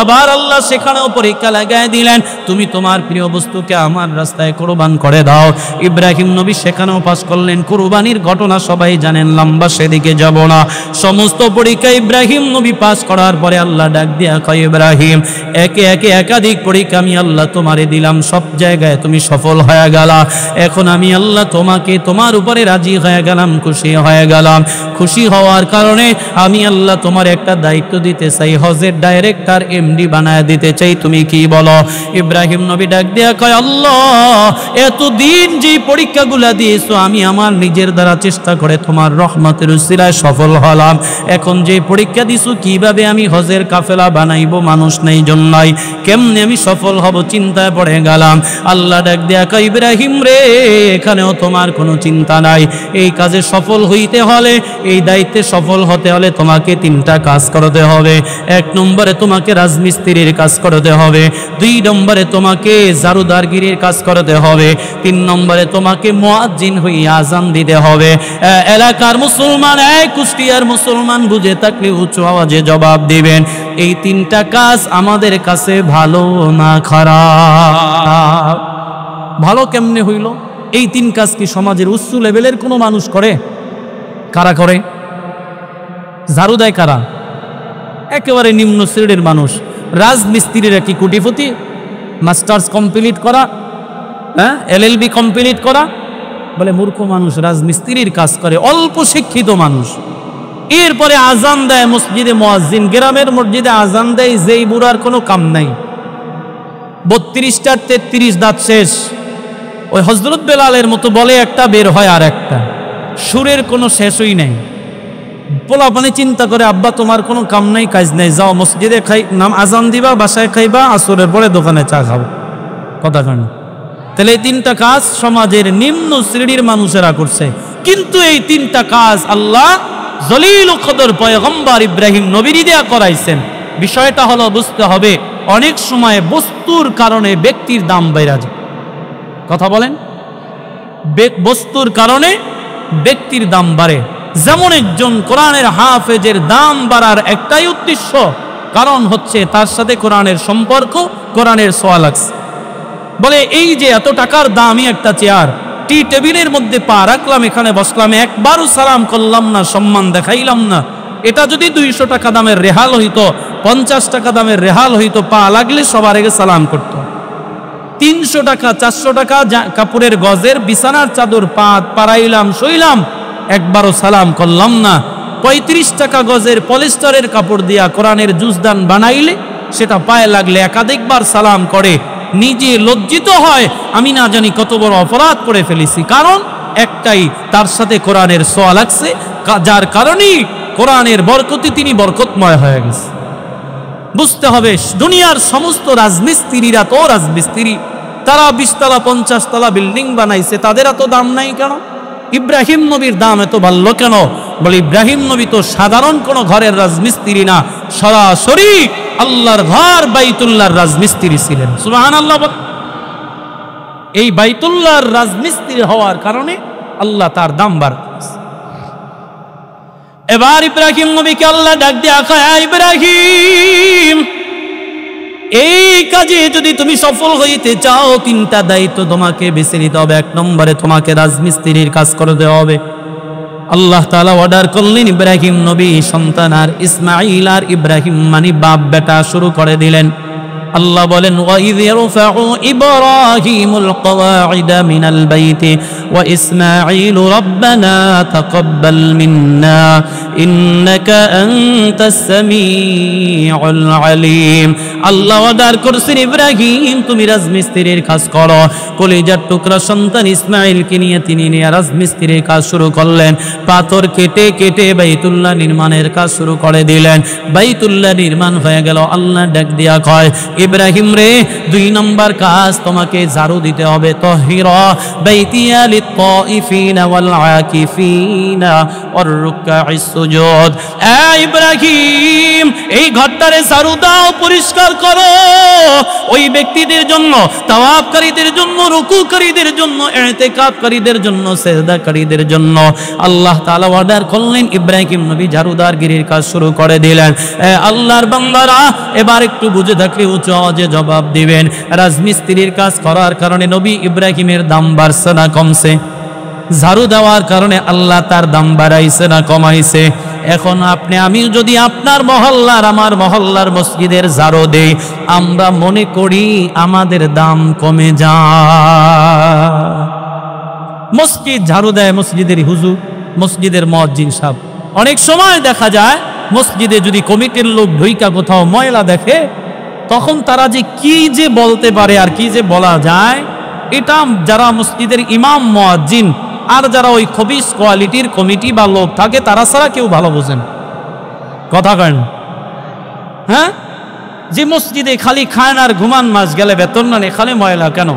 আবার আল্লাহ সেখানেও পরীক্ষা লাগায় দিলেন, তুমি তোমার প্রিয় বস্তুকে আমার রাস্তায় কুরবান করে দাও। ইব্রাহিম নবী সেখানেও পাস করলেন। কুরবানির ঘটনা সবাই জানেন, লম্বা সেদিকে যাব না। সমস্ত পরীক্ষা ইব্রাহিম নবী পাস করার পরে আল্লাহ ডাক দিয়া কয়, ইব্রাহিম একে একে একাধিক পরীক্ষা আমি আল্লাহ তোমারে দিলাম, সব জায়গায় তুমি সফল হয়ে গেলা। এখন আমি আল্লাহ তোমাকে তোমার উপরে রাজি হয়ে গেলাম, খুশি হয়ে গেলাম। খুশি হওয়ার কারণে আমি আল্লাহ তোমার একটা দায়িত্ব দিতে চাই, হজের ডাইরেক্টর এমডি বানায় দিতে চাই, তুমি কি বলো? ইব্রাহিম নবী ডাক দেয়া কয়, আল্লাহ এতদিন যে পরীক্ষাগুলা দিয়েছো আমি আমার নিজের দ্বারা চেষ্টা করে তোমার রহমতের উসিলায় সফল হলাম, এখন যে পরীক্ষা দিছো কিভাবে আমি হজের কাফেলা বানাইবো, মানুষ নেই জন্যই কেমনে আমি সফল হব, চিন্তায় পড়ে গেলাম। আল্লাহ ডাক দেয়া কয়, ইব্রাহিম রে এখানেও তোমার কোনো চিন্তা নাই, এই কাজে সফল হইতে হলে, এই দায়িত্বে সফল হতে হলে তোমাকে 3টা কাজ করতে হবে। 1 নম্বরে তোমাকে রাজমিস্ত্রির কাজ করতে হবে, 2 নম্বরে তোমাকে জারুদারগিরির কাজ করতে হবে, 3 নম্বরে তোমাকে মুয়াজ্জিন হয়ে আজান দিতে হবে। এলাকার মুসলমান, কুষ্টিয়ার মুসলমান বুঝে থাকলে উঁচু আওয়াজে জবাব দিবেন, এই 3টা কাজ আমাদের কাছে ভালো না খারাপ? ভালো কেমনে হইল? এই 3 কাজ কি সমাজের উচ্চ লেভেলের কোনো মানুষ করে? কারা করে? ঝাড়ু দেয় কারা? একেবারে নিম্ন শ্রেণীর মানুষ। রাজমিস্ত্রিরা কি কোটিপতি? মাস্টার্স কমপ্লিট করা, LLB কমপ্লিট করা? বলে মূর্খ মানুষ রাজমিস্ত্রির কাজ করে, অল্প শিক্ষিত মানুষ। এরপরে আজান দেয় মসজিদে মুয়াজ্জিন, গ্রামের মসজিদে আজান দেয় যেই বুড়ার কোনো কাম নাই, 32টার 33 দাঁত শেষ, ওই হযরত বেলালের মতো বলে একটা, বের হয় আর একটা, সুরের কোনো শেষই নেই। পোলাপানি চিন্তা করে, আব্বা তোমার কোনো কাম নাই, কাজ নাই, যাও মসজিদে খাই নাম আজান দিবা, বাসায় খাইবা, আসরের পরে দোকানে চা খাও। কথা কেন? তাহলে এই 3টা কাজ সমাজের নিম্ন শ্রেণীর মানুষেরা করছে, কিন্তু এই 3টা কাজ আল্লাহ জলিল কদর পয়গম্বর ইব্রাহিম নবীর দেয়া করাইছেন। বিষয়টা হলো বুঝতে হবে, অনেক সময় বস্তুর কারণে ব্যক্তির দাম বেড়ে যায়। কথা বলেন, বস্তুর কারণে ব্যক্তির দাম বাড়ে। যেমন একজন কোরআনের হাফেজের দাম বাড়ার একটাই উদ্দেশ্য, কারণ হচ্ছে তার সাথে কোরআনের সম্পর্ক, কোরআনের ছোঁয়া লাগছে। বলে এই যে এত টাকার দামি একটা চেয়ার, টি টেবিলের মধ্যে পা রাখলাম, এখানে বসলাম, একবারও সালাম করলাম না, সম্মান দেখাইলাম না, এটা যদি 200 টাকা দামের রেহাল হইতো, 50 টাকা দামের রেহাল হইতো, পা লাগলে সবার আগে সালাম করতো। 300 টাকা 400 টাকা কাপড়ের গজের বিছানার চাদর পাড়াইলাম, শুইলাম, একবারও সালাম করলাম না। 35 টাকা গজের পলিস্টারের কাপড় দিয়া কোরআনের জুজদান বানাইলে সেটা পায়ে লাগলে একাধিকবার সালাম করে, নিজে লজ্জিত হয়, আমি না জানি কত বড় অপরাধ করে ফেলেছি। কারণ একটাই, তার সাথে কোরআনের ছোঁয়া লাগছে, যার কারণেই কোরআনের বরকতে তিনি বরকতময় হয়ে গেছে। বুঝতে হবে, দুনিয়ার সমস্ত রাজমিস্ত্রিরা তো রাজমিস্ত্রি, তারা 20 তলা 50 তলা বিল্ডিং বানাইছে, তাদের এত দাম নাই কেন? ইব্রাহিম নবীর দাম এত ভাল্য কেন? বলে ইব্রাহিম নবী তো সাধারণ কোন ঘরের রাজমিস্ত্রি না, সরাসরি আল্লাহর ঘর বাইতুল্লাহর রাজমিস্ত্রি ছিলেন। সুবহানাল্লাহ। এই বাইতুল্লাহর রাজমিস্ত্রি হওয়ার কারণে আল্লাহ তার দাম বাড়াইছে। এবার ইব্রাহিম নবীকে আল্লাহ ডাক দিয়ে কয়, ইব্রাহিম এই কাজে যদি তুমি সফল হইতে চাও, 3টা দায়িত্ব তোমাকে বেছে নিতে হবে। 1 নম্বরে তোমাকে রাজমিস্ত্রির কাজ করতে হবে। আল্লাহ তাআলা অর্ডার করলেন, ইব্রাহিম নবী সন্তান আর ইসমাঈল আর ইব্রাহিম মানে বাপ বেটা শুরু করে দিলেন। আল্লাহ বলেন, ওয়াইয ইয়ারফাউ ইব্রাহিমুল কওয়াইদা মিনাল বাইতি ওয়া ইসমাঈলু রাব্বানা তাকাব্বাল মিন্না ইন্নাকা আনতাস সামিউল আলিম। আল্লাহ ওয়াদার করছেন, ইব্রাহিম তুমি রাজমিস্ত্রির কাজ করো। কলিজার টুকরা সন্তান ইসমাঈলকে নিয়ে তিনি রাজমিস্ত্রির কাজ শুরু করলেন। পাথর কেটে কেটে বাইতুল্লাহ নির্মাণের কাজ শুরু করে দিলেন। বাইতুল্লাহ নির্মাণ হয়ে গেল। আল্লাহ ডাক দিয়া কয়, ইব্রাহিম রে 2 নম্বর কাজ তোমাকে ঝাড়ু দিতে হবে। তাহিরা বাইতিয়া লিত-তাইফিনা ওয়াল আকিফিনা ওয়ার রুকআইস সুজুদ। ইব্রাহিম এই ঘরটারে ঝাড়ু দাও, পরিষ্কার করো। ওই ব্যক্তিদের জন্য, তাওয়াফকারীদের জন্য, রুকুকারীদের জন্য, ইতিকাফকারীদের জন্য, সিজদাকারীদের জন্য আল্লাহ তাআলা অর্ডার করলেন। ইব্রাহিম নবী ঝাড়ুদারগিরির কাজ শুরু করে দিলেন। আল্লাহর বান্দারা এবার একটু বুঝে থাকলে উচ্চ আওয়াজে জবাব দিবেন, রাজমিস্ত্রির কাজ করার কারণে নবী ইব্রাহিমের দাম বাড়ছে না কমছে? ঝাড়ু দেওয়ার কারণে আল্লাহ তার দাম বাড়াইছে না কমাইছে? এখন আপনি আমি যদি আপনার মহল্লার, আমার মহল্লার মসজিদের ঝাড়ু দেই, আমরা মনে করি আমাদের দাম কমে যায়। মসজিদ ঝাড়ু দেয় মসজিদের হুজুর, মসজিদের মুয়াজ্জিন সাহেব, অনেক সময় দেখা যায় মসজিদে যদি কমিটির লোক ঢুইকা কোথাও ময়লা দেখে, তখন তারা যে কি যে বলতে পারে আর কি যে বলা যায়, এটা যারা মসজিদের ইমাম মুয়াজ্জিন আর যারা ওই খবিস কোয়ালিটির কমিটি বা লোক থাকে তারা ছাড়া কেউ ভালো বোঝেন। কথা কেন? হ্যাঁ, যে মসজিদে খালি খান আর ঘুমান, মাস গেলে বেতন না নেই, খালি ময়লা কেন?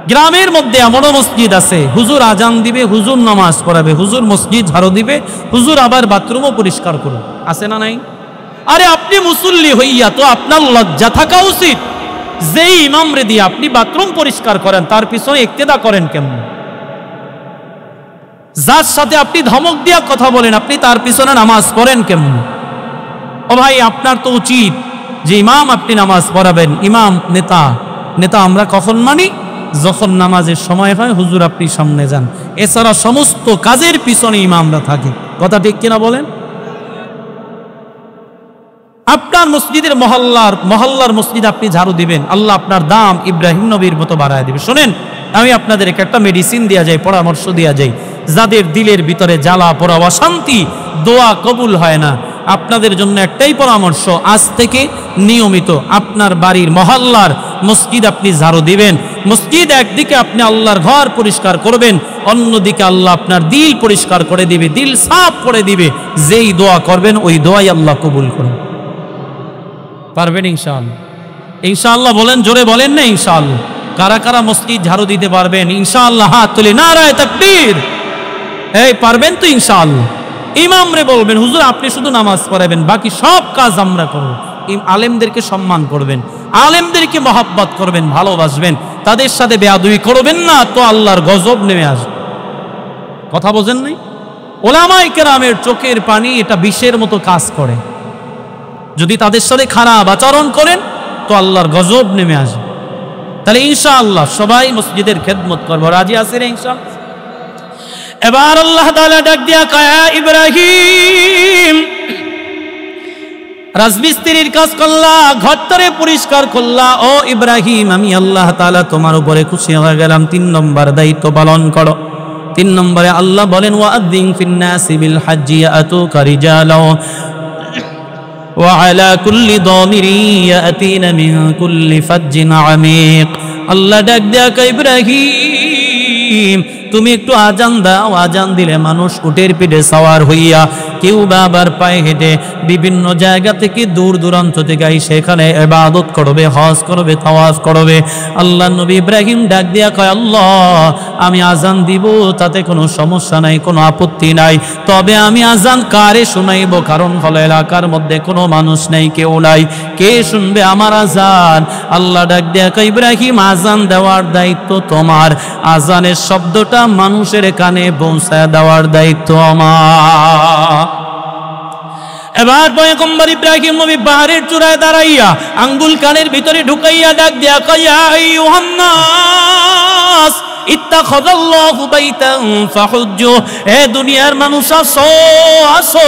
গ্রামের মধ্যে এমনও মসজিদ আছে, হুজুর আজান দিবে, হুজুর নামাজ পড়াবে, হুজুর মসজিদ ঝাড়ু দিবে, হুজুর আবার বাথরুমও পরিষ্কার করবে। আছে না নাই? আরে আপনি মুসল্লি হইয়া তো আপনার লজ্জা থাকা উচিত। যেই ইমাম রে দিয়ে আপনি বাথরুম পরিষ্কার করেন, তার পিছনে ইক্তেদা করেন কেমন? যার সাথে আপনি ধমক দিয়া কথা বলেন, আপনি তার পিছনে নামাজ পড়েন কেমন? ও ভাই, আপনার তো উচিত যে ইমাম আপনি নামাজ পড়াবেন। ইমাম নেতা আমরা কখন মানি? যখন নামাজের সময় হয়, হুজুর আপনি সামনে যান। এছাড়া সমস্ত কাজের পিছনে ইমামরা থাকে। কথা ঠিক কিনা বলেন? আপনার মসজিদের মহল্লার মসজিদ আপনি ঝাড়ু দিবেন, আল্লাহ আপনার দাম ইব্রাহিম নবীর মতো বাড়ায় দিবে। শোনেন, আমি আপনাদেরকে একটা মেডিসিন দেয়া যাই, পরামর্শ দেয়া যাই। যাদের দিলের ভিতরে জ্বালা পোড়া অশান্তি, দোয়া কবুল হয় না, আপনাদের জন্য একটাই পরামর্শ, আজ থেকে নিয়মিত আপনার বাড়ির মহল্লার মসজিদ আপনি ঝাড়ু দিবেন। মসজিদ একদিকে আপনি আল্লাহর ঘর পরিষ্কার করবেন, অন্যদিকে আল্লাহ আপনার দিল পরিষ্কার করে দিবে, দিল সাফ করে দিবে। যেই দোয়া করবেন ওই দোয়াই আল্লাহ কবুল করুন। পারবেন ইনশাআল্লাহ? ইনশাআল্লাহ বলেন, জোরে বলেন না ইনশাআল্লাহ? কারা কারা মসজিদ ঝাড়ু দিতে পারবেন ইনশাআল্লাহ? হাত তুলে নারায়ে তাকবীর। এই পারবেন তো ইনশাআল্লাহ? ইমাম রে বলবেন, হুজুর আপনি শুধু নামাজ পড়াবেন, বাকি সব কাজ আমরা করব। আলেমদেরকে সম্মান করবেন, আলেমদেরকে মহব্বত করবেন, ভালোবাসবেন, তাদের সাথে বেয়াদবি করবেন না, তো আল্লাহর গজব নেমে আসবে। কথা বোঝেন নাই? ওলামায়ে কেরামের চোখের পানি এটা বিষের মতো কাজ করে। যদি তাদের সাথে খারাপ আচরণ করেন তো আল্লাহর গজব নেমে আসবে। তাহলে ইনশাআল্লাহ সবাই মসজিদের খেদমত করবো। রাজি আছেন ইনশাআল্লাহ? এবার আল্লাহ তাআলা ডাক দিয়া কয়, ইব্রাহিম, রাজমিস্ত্রির কাজ করলা, ঘরটারে পরিষ্কার করলা, ও ইব্রাহিম আমি আল্লাহ তাআলা তোমার উপরে খুশি হয়ে গেলাম। 3 নম্বর দায়িত্ব পালন করো। 3 নম্বরে আল্লাহ বলেন, ওয়াআযিন ফিন-নাসি বিল হাজ্জি ইয়াতুকা রিজালাও وعلى كل ضامر يأتين من كل فج عميق। আল্লাহ ডাক দেয়া কয়, ইব্রাহিম তুমি একটু আজান দাও, আজান দিলে মানুষ উটের পিঠে সওয়ার হইয়া, কেউ বা আবার পায়ে হেঁটে বিভিন্ন জায়গা থেকে দূর দূরান্ত থেকে সেখানে ইবাদত করবে, হজ করবে, তাওয়াফ করবে। আল্লাহ নবী ইব্রাহিম ডাক দিয়া কয়, আল্লাহ আমি আজান দিব, তাতে কোনো সমস্যা নাই, কোনো আপত্তি নাই, তবে আমি আজান কারে শোনাইব? কারণ হলো এলাকার মধ্যে কোনো মানুষ নাই, কেউ নাই, কে শুনবে আমার আজান? আল্লাহ ডাক দিয়া কয়, ইব্রাহিম আজান দেওয়ার দায়িত্ব তোমার, আজানের শব্দটা মানুষের কানে পৌঁছায় দেওয়ার দায়িত্ব আমার। এবার পয়গম্বর ইব্রাহিম নবী পাহাড়ের চূড়ায় দাঁড়াইয়া আঙ্গুল কানের ভিতরে ঢুকাইয়া ডাক দিয়া কয়, ইয়া আইয়ুহান নাস ইত্তাখাযাল্লাহু বাইতান ফাহুজ্জু। হে দুনিয়ার মানুষ, আসো আসো,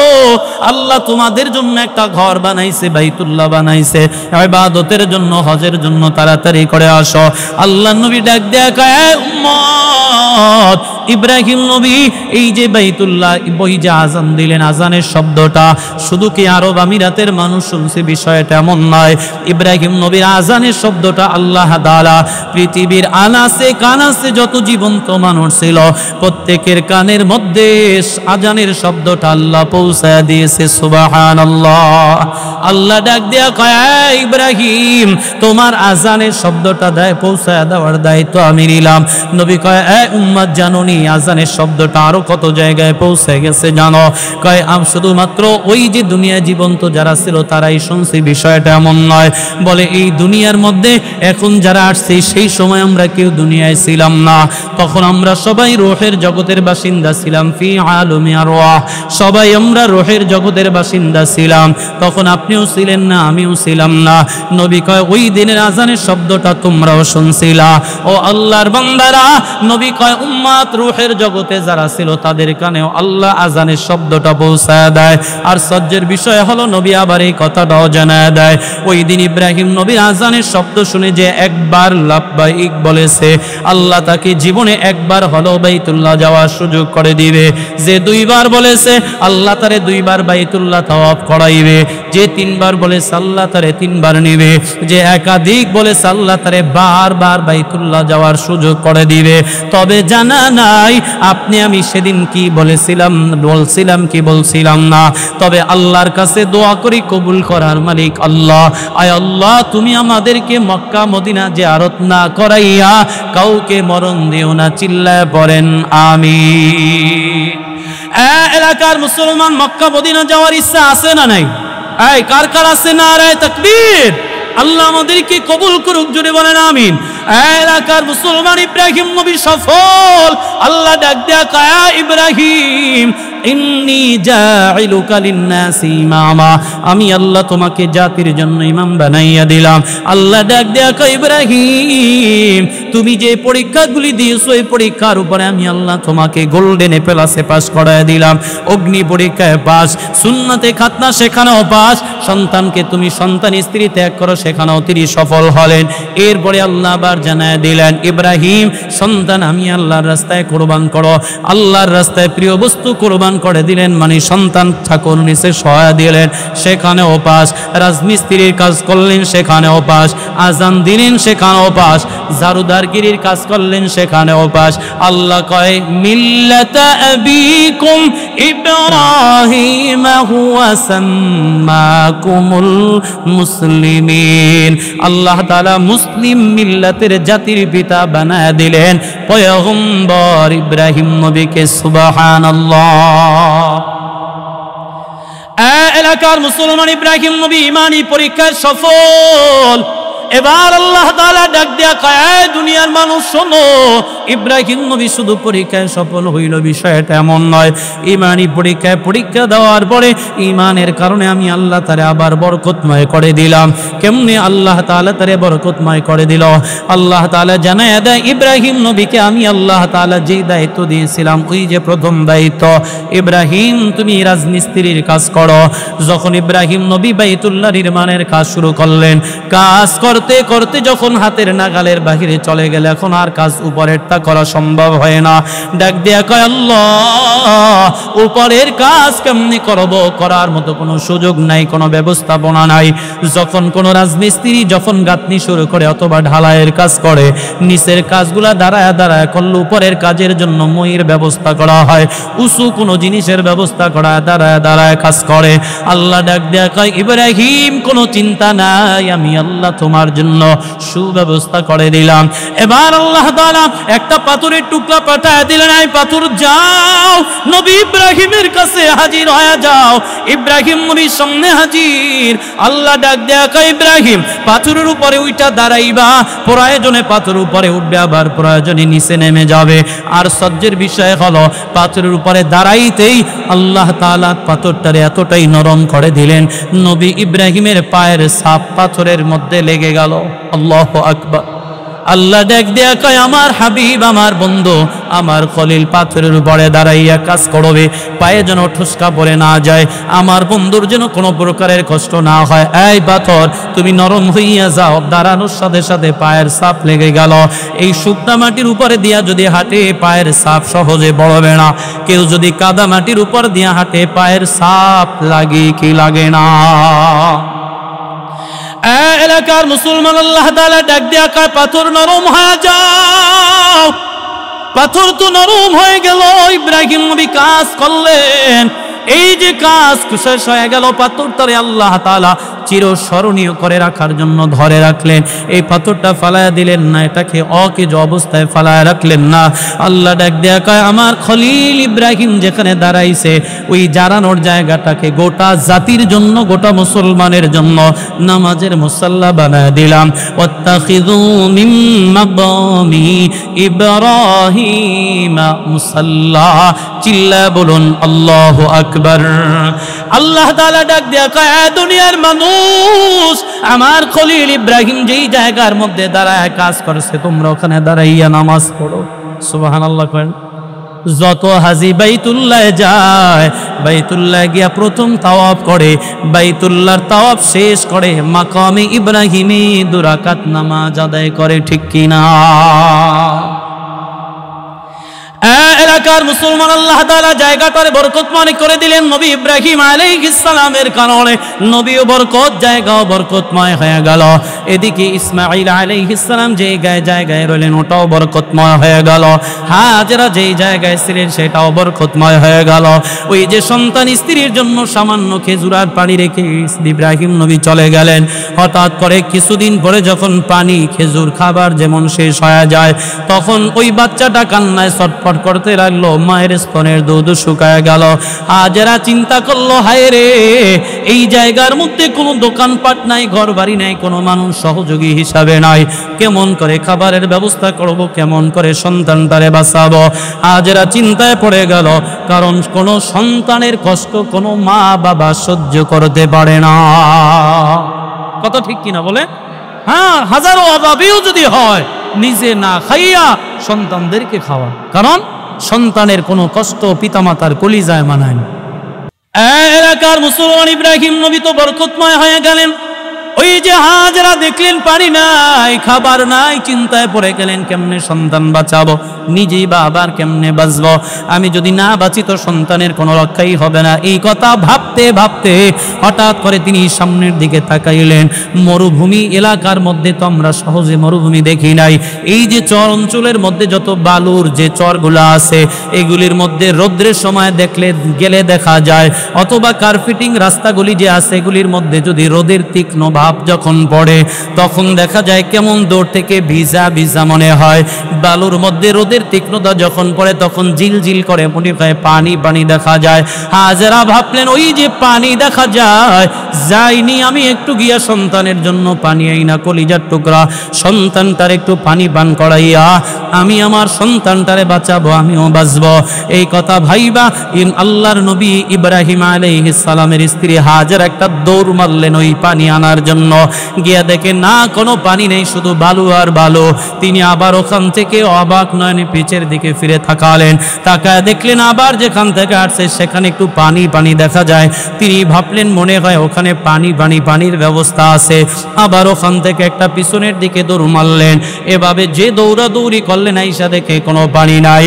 আল্লাহ তোমাদের জন্য একটা ঘর বানাইছে, বাইতুল্লাহ বানাইছে, ইবাদতের জন্য, হজের জন্য, তাড়াতাড়ি করে আসো। আল্লাহ নবী ডাক দেয়া কয়, উম্মত ইব্রাহিম নবী এই যে বাইতুল্লাহ বই যে আজান দিলেন, আজানের শব্দটা শুধু কি আরব আমিরাতের মানুষ শুনছে বিষয়টা এমন নয়। ইব্রাহিম নবীর আজানের শব্দটা আল্লাহ তাআলা পৃথিবীর আনাসে কানাসে যত জীবন্ত মানুষ ছিল প্রত্যেকের কানের মধ্যে আজানের শব্দটা আল্লাহ পৌঁছায় দিয়েছে। সুবহানাল্লাহ। আল্লাহ ডাক দেয়া কয়, ইব্রাহিম তোমার আজানের শব্দটা পৌঁছায় দেওয়ার দায়িত্ব আমি নিলাম। নবী কয়, উম্মত জানুনি আজানের শব্দটা আরো কত জায়গায় পৌঁছে গেছে জানো? কয়, শুধুমাত্র ওই যে দুনিয়া জীবন্ত যারা ছিল তারাই শুনছি, বিষয়টা এমন নয়। বলে এই দুনিয়ার মধ্যে এখন যারা আসছে সেই সময় আমরা কেউ দুনিয়ায় ছিলাম না, তখন আমরা সবাই রূহের জগতের বাসিন্দা ছিলাম। ফি আলমি আরওয়াহ, সবাই আমরা রূহের জগতের বাসিন্দা ছিলাম। তখন আপনিও ছিলেন না, আমিও ছিলাম না। নবী কয়, ওই দিনের আজানের শব্দটা তোমরাও শুনছিলা। ও আল্লাহর বান্দারা, নবী কয় উম্মত রূহের জগতে যারা ছিল তাদের কানেও আল্লাহ আজানের শব্দটা পৌঁছায় দেয়। আর সহ্যের বিষয় হলো নবী আবার এই কথাটাও জানায় দেয়, ওই দিন ইব্রাহিম নবীর আজানের শব্দ শুনে যে একবার লাব্বাইক বলেছে, আল্লাহ তাকে আমাদেরকে জীবনে একবার হলো বাইতুল্লাহ যাওয়ার সুযোগ করে দিবে। যে দুইবার বলেছে আল্লাহ তারে দুইবার বাইতুল্লাহ তাওয়াফ করাইবে, যে তিনবার বলেছে আল্লাহ তারে তিনবার নিবে, যে একাধিক বলেছে আল্লাহ তারে বারবার বাইতুল্লাহ যাওয়ার সুযোগ করে দিবে। তবে জানা নাই আপনি আমি সেদিন কি বলছিলাম কি বলছিলাম না। তবে আল্লাহর কাছে দোয়া করি কবুল করার মালিক আল্লাহ। আয় আল্লাহ, তুমি আমাদেরকে মক্কা মদিনা জিয়ারত না করাইয়া কাউকে মরণ দিও না। চিল্লায় পড়েন আমিন। এলাকার মুসলমান, মক্কা মদিনা যাওয়ার ইচ্ছা আছে না নাই? এই কার কার আছে? নারায়ে তাকবীর। আল্লাহ আমাদেরকে কবুল করুক, জোরে বলেন আমিন। এলাকার মুসলমান, ইব্রাহিম নবী সফল। আল্লাহ ডাক দেয়া কয়, ইব্রাহিম ইন্নী জাইলুকা লিন্নাসি ইমামা, আমি আল্লাহ তোমাকে জাতির জন্য ইমাম বানাইয়া দিলাম। আল্লাহ ডাক দেয়া কয়, ইব্রাহিম তুমি যে পরীক্ষাগুলি দিয়েছো এই পরীক্ষার উপরে আমি আল্লাহ তোমাকে গোল্ডেন প্লাসে পাস করায় দিলাম। অগ্নি পরীক্ষায় পাস, সুন্নতে খাতনা সেখানেও পাস, সন্তানকে তুমি সন্তান স্ত্রী ত্যাগ করো সেখানেও তিনি সফল হলেন। এরপরে আল্লাহ আবার জানায় দিলেন, ইব্রাহিম সন্তান আমি আল্লাহর রাস্তায় কোরবান করো। আল্লাহর রাস্তায় প্রিয় বস্তু কোরবান করে দিলেন, মানে সন্তান ঠাকুর নিচে সহায় দিলেন, সেখানেও পাস। রাজমিস্ত্রির কাজ করলেন, সেখানেও পাস। আজান দিলেন, সেখানেও পাস। জারুদারগিরির কাজ করলেন, সেখানেও পাস। আল্লাহ কয়, মিল্লাতা আবিকুম ইব্রাহিম হুয়া সাম্মাকুমুল মুসলিমিন। আল্লাহ তাআলা মুসলিম মিল্লাতের জাতির পিতা বানায় দিলেন পয়গম্বর ইব্রাহিম নবীকে। সুবহানাল্লাহ। এলাকার মুসলমান, ইব্রাহিম নবী ইমানি পরীক্ষায় সফল। এবার আল্লাহ তাআলা ডাক দেয়া কয়, দুনিয়ার মানুষ শোনো, ইব্রাহিম নবী শুধু পরীক্ষায় সফল হইল বিষয়টা এমন নয়। ইমানি পরীক্ষায় পরীক্ষা দেওয়ার পরে ইমানের কারণে আমি আল্লাহ তারে আবার বরকতময় করে দিলাম। কেমনে আল্লাহ তাআলা তারে বরকতময় করে দিল? আল্লাহ তাআলা জানায় দেয়, ইব্রাহিম নবীকে আমি আল্লাহ তাআলা যেই দায়িত্ব দিয়েছিলাম, ওই যে প্রথম দায়িত্ব, ইব্রাহিম তুমি রাজমিস্ত্রির কাজ করো। যখন ইব্রাহিম নবী বাইতুল্লাহ নির্মাণের কাজ শুরু করলেন, কাজ করতে করতে যখন হাতের নাগালের বাহিরে চলে গেল, এখন আর কাজ উপরেরটা করা সম্ভব হয় না। ডাক দেয়া কয়, আল্লাহ উপরের কাজ কেমনি করব? করার মতো কোনো সুযোগ নাই, কোনো ব্যবস্থাপনা নাই। যখন কোনো রাজমিস্ত্রি যখন গাঁথনি শুরু করে অথবা ঢালাইয়ের কাজ করে, নিচের কাজগুলা দাঁড়ায় দাঁড়ায় করলে উপরের কাজের জন্য মইয়ের ব্যবস্থা করা হয়, উঁচু কোনো জিনিসের ব্যবস্থা করা দাঁড়ায় দাঁড়ায় কাজ করে। আল্লাহ ডাক দেয়া কয়, ইব্রাহিম কোনো চিন্তা নাই, আমি আল্লাহ তোমার জন্য সুব্যবস্থা করে দিলাম। এবার আল্লাহ তাআলা একটা পাথরের টুকরা পাঠায় দিলেন, এই পাথর যাও নবী ইব্রাহিমের কাছে হাজির হয়ে যাও। ইব্রাহিম নবীর সামনে হাজির। আল্লাহ ডাক দেয়া কয়, ইব্রাহিম পাথরের উপরে উইটা দাঁড়াইবা, প্রয়োজনে পাথরের উপরে উঠবে, আবার প্রয়োজনে নিচে নেমে যাবে। আর সহ্যের বিষয় হলো পাথরের উপরে দাঁড়াইতেই আল্লাহ তাআলা পাথরটারে এতটাই নরম করে দিলেন, নবী ইব্রাহিমের পায়ের ছাপ পাথরের মধ্যে লেগে গেল। আল্লাহু আকবার। আল্লাহ ডাক দেয়া কয়, আমার হাবিব, আমার বন্ধু, আমার খলিল পাথরের উপরে দাঁড়াইয়া কাজ করবে, পায়ে যেন ঠুসকা পড়ে না যায়, আমার বন্ধুর যেন কোনো প্রকারের কষ্ট না হয়। এই পাথর তুমি নরম হইয়া যাও। দাঁড়ানোর সাথে সাথে পায়ের ছাপ লেগে গেল। এই শুকনা মাটির উপরে দিয়া যদি হাঁটে, পায়ের ছাপ সহজে বড়বে না। কেউ যদি কাদা মাটির উপর দিয়া হাঁটে, পায়ের ছাপ লাগে কি লাগে না? এলাকার মুসলমান, আল্লাহ তাআলা ডাক দেয়া কয়, পাথর নরম হয়ে যাও। পাথর তো নরম হয়ে গেল। ইব্রাহিম নবী কাজ করলেন, এই যে কাজ শেষ হয়ে গেল, পাথরটারে আল্লাহ তাআলা চিরস্মরণীয় করে রাখার জন্য ধরে রাখলেন। এই পাথরটা ফালায়া দিলেন না, এটাকে অকেজ অবস্থায় ফালায়া রাখলেন না। আল্লাহ ডাক দেয়া কয়, আমার খলিল ইব্রাহিম যেখানে দাঁড়াইছে ওই দাঁড়ানোর জায়গাটাকে গোটা জাতির জন্য, গোটা মুসলমানের জন্য নামাজের মুসাল্লা বানায় দিলাম। ওয়াত্তাখিযু মিন মাকামি ইব্রাহিম মুসাল্লা। চিল্লা বলুন আল্লাহু আকবার। আল্লাহ তাআলা ডাক দেয়া কয়, দুনিয়ার মানুষ, আমার খলিল ইব্রাহিম যেই জায়গার মধ্যে দাঁড়ায় কাজ করছে, তোমরা ওখানে দাঁড়াইয়া নামাজ পড়ো। সুবহানাল্লাহ করেন। যত হাজি বাইতুল্লাহ যায়, বাইতুল্লাহ গিয়া প্রথম তাওয়াফ করে, বাইতুল্লাহর তাওয়াফ শেষ করে মাকামে ইব্রাহিমে 2 রাকাত নামাজ আদায় করে, ঠিক কিনা? এলাকার মুসলমান আল্লাহ তাআলা জায়গাটারে বরকতময় করে দিলেন নবী ইব্রাহিম আলাইহিস সালামের কারণে। নবীও বরকত, জায়গাও বরকতময় হয়ে গেল। এদিকে ইসমাঈল আলাইহিস সালাম যেই জায়গায় রইলেন ওটাও বরকতময় হয়ে গেল। হাজেরা যেই জায়গায় ছিলেন সেটাও বরকতময় হয়ে গেল। ওই যে সন্তান স্ত্রীর জন্য সামান্য খেজুর আর পানি রেখে ইব্রাহিম নবী চলে গেলেন, হঠাৎ করে কিছুদিন পরে যখন পানি খেজুর খাবার যেমন শেষ হয়ে যায়, তখন ওই বাচ্চাটা কান্নায় ছটফট করতে লাগলো, মায়ের স্তনের দুধ শুকায় গেল। হাজেরা চিন্তা করলো, হায় রে, এই জায়গার মধ্যে কোনো দোকানপাট নাই, ঘর বাড়ি নাই, কোনো মানুষ সহযোগী হিসাবে নাই, কেমন করে খাবারের ব্যবস্থা করব, কেমন করে সন্তানটারে বাঁচাবো। হাজেরা চিন্তায় পড়ে গেল, কারণ কোনো সন্তানের কষ্ট কোনো মা বাবা সহ্য করতে পারে না। কত ঠিক কিনা বলে? হ্যাঁ, হাজারো অভাবেও যদি হয় নিজে না খাইয়া সন্তানদেরকে খাওয়া, কারণ সন্তানের কোনো কষ্ট পিতামাতার কলিজায় মানায় না। এলাকার মুসলমান ইব্রাহিম নবী তো বরকতময় হয়ে গেলেন। ওই যে হাজেরা দেখলেন পানি নাই, খাবার নাই, চিন্তায় পড়ে গেলেন কেমনে সন্তান বাঁচাবো, নিজেই বা আবার কেমনে বাঁচবো, আমি যদি না বাঁচি তো সন্তানের কোনো রক্ষাই হবে না। এই কথা ভাবতে ভাবতে হঠাৎ করে তিনি সামনের দিকে তাকাইলেন। মরুভূমি এলাকার মধ্যে তো আমরা সহজে মরুভূমি দেখি নাই। এই যে চর অঞ্চলের মধ্যে যত বালুর যে চরগুলো আছে, এগুলির মধ্যে রৌদ্রের সময় গেলে দেখা যায়, অথবা কার্পেটিং রাস্তাগুলি যে আছে এগুলির মধ্যে যদি রোদের তীক্ষ্ণ ভাব যখন পড়ে তখন দেখা যায় কেমন দূর থেকে ভিজা ভিজা মনে হয়। বালুর মধ্যে রোদের তীক্ষ্ণতা যখন পড়ে তখন ঝিলঝিল করে মনে হয় পানি পানি দেখা যায়। হাজেরা ভাবলেন, ওই যে পানি দেখা যায়, যাইনি আমি একটু গিয়া সন্তানের জন্য পানি আইনা, কলিজার টুকরা সন্তানটার একটু পানি পান করাইয়া আমি আমার সন্তানটারে বাঁচাবো, আমিও বাঁচবো। এই কথা ভাইবা আল্লাহর নবী ইব্রাহিম আলাইহিস সালামের স্ত্রী হাজেরা একটা দৌড় মারলেন ওই পানি আনার জন্য। গিয়া দেখে না, কোনো পানি নেই, শুধু বালু আর বালু। তিনি আবার ওখান থেকে অবাক নয়নে পিছের দিকে ফিরে তাকালেন, তাকায় দেখলেন আবার যেখান থেকে আসছে সেখানে একটু পানি পানি দেখা যায়। তিনি ভাবলেন মনে হয় ওখানে পানির ব্যবস্থা আছে। আবার ওখান থেকে একটা পিছনের দিকে দৌড় মারলেন। এভাবে যে দৌড়াদৌড়ি করলেন আইসা দেখে কোনো পানি নাই।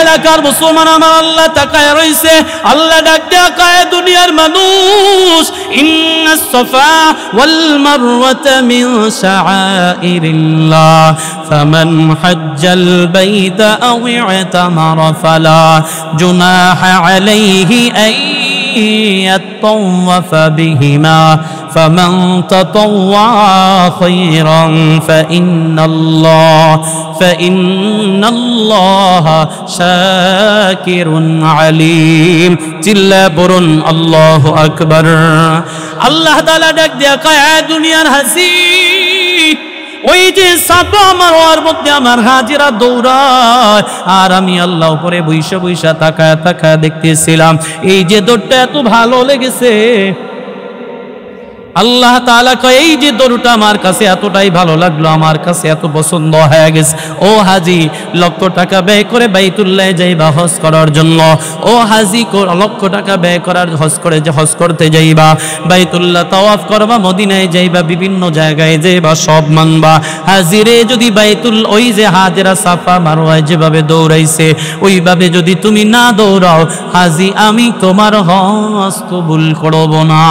এলাকার মুসলমান আমার আল্লাহ তাকায় রইছে। আল্লাহ ডাক দেয়, দুনিয়ার মানুষ, ইন্নাস সাফা ওয়াল মারওয়াতা মিন শাআইরিল্লাহ ফামান হাজ্জাল বাইতা আও ইতামারা ফালা জুনাহা আলাইহি আন يطوف بهما فمن تطوع خيرا فإن الله شاكر عليم চিল্লা বলুন আল্লাহু আকবার। আল্লাহ তাআলা ডাক দিয়া কয়, দুনিয়ার হাসি, ওই যে সাফা মারওয়ার মধ্যে আমার হাজেরা দৌড়ায় আর আমি আল্লাহ উপরে বৈশা বৈশা তাকায় তাকায় দেখতেছিলাম। এই যে দৌড়টা এত ভালো লেগেছে, আল্লাহ তাআলা কয়, এই যে দৌড়টা আমার কাছে এতটাই ভালো লাগলো, আমার কাছে এত পছন্দ হয়ে গেছে। ও হাজি, লক্ষ টাকা ব্যয় করে বাইতুল্লাহ যাইবা হজ করার জন্য, ও হাজি লক্ষ টাকা ব্যয় করার হজ করতে যাইবা, বাইতুল্লাহ তাওয়াফ করবা, মদিনায় যাইবা, বিভিন্ন জায়গায় যাইবা, সব মানবা। হাজিরে যদি ওই যে হাজেরা সাফা মারওয়ায় যেভাবে দৌড়াইছে ওইভাবে যদি তুমি না দৌড়াও, হাজি আমি তোমার হজ কবুল করব না।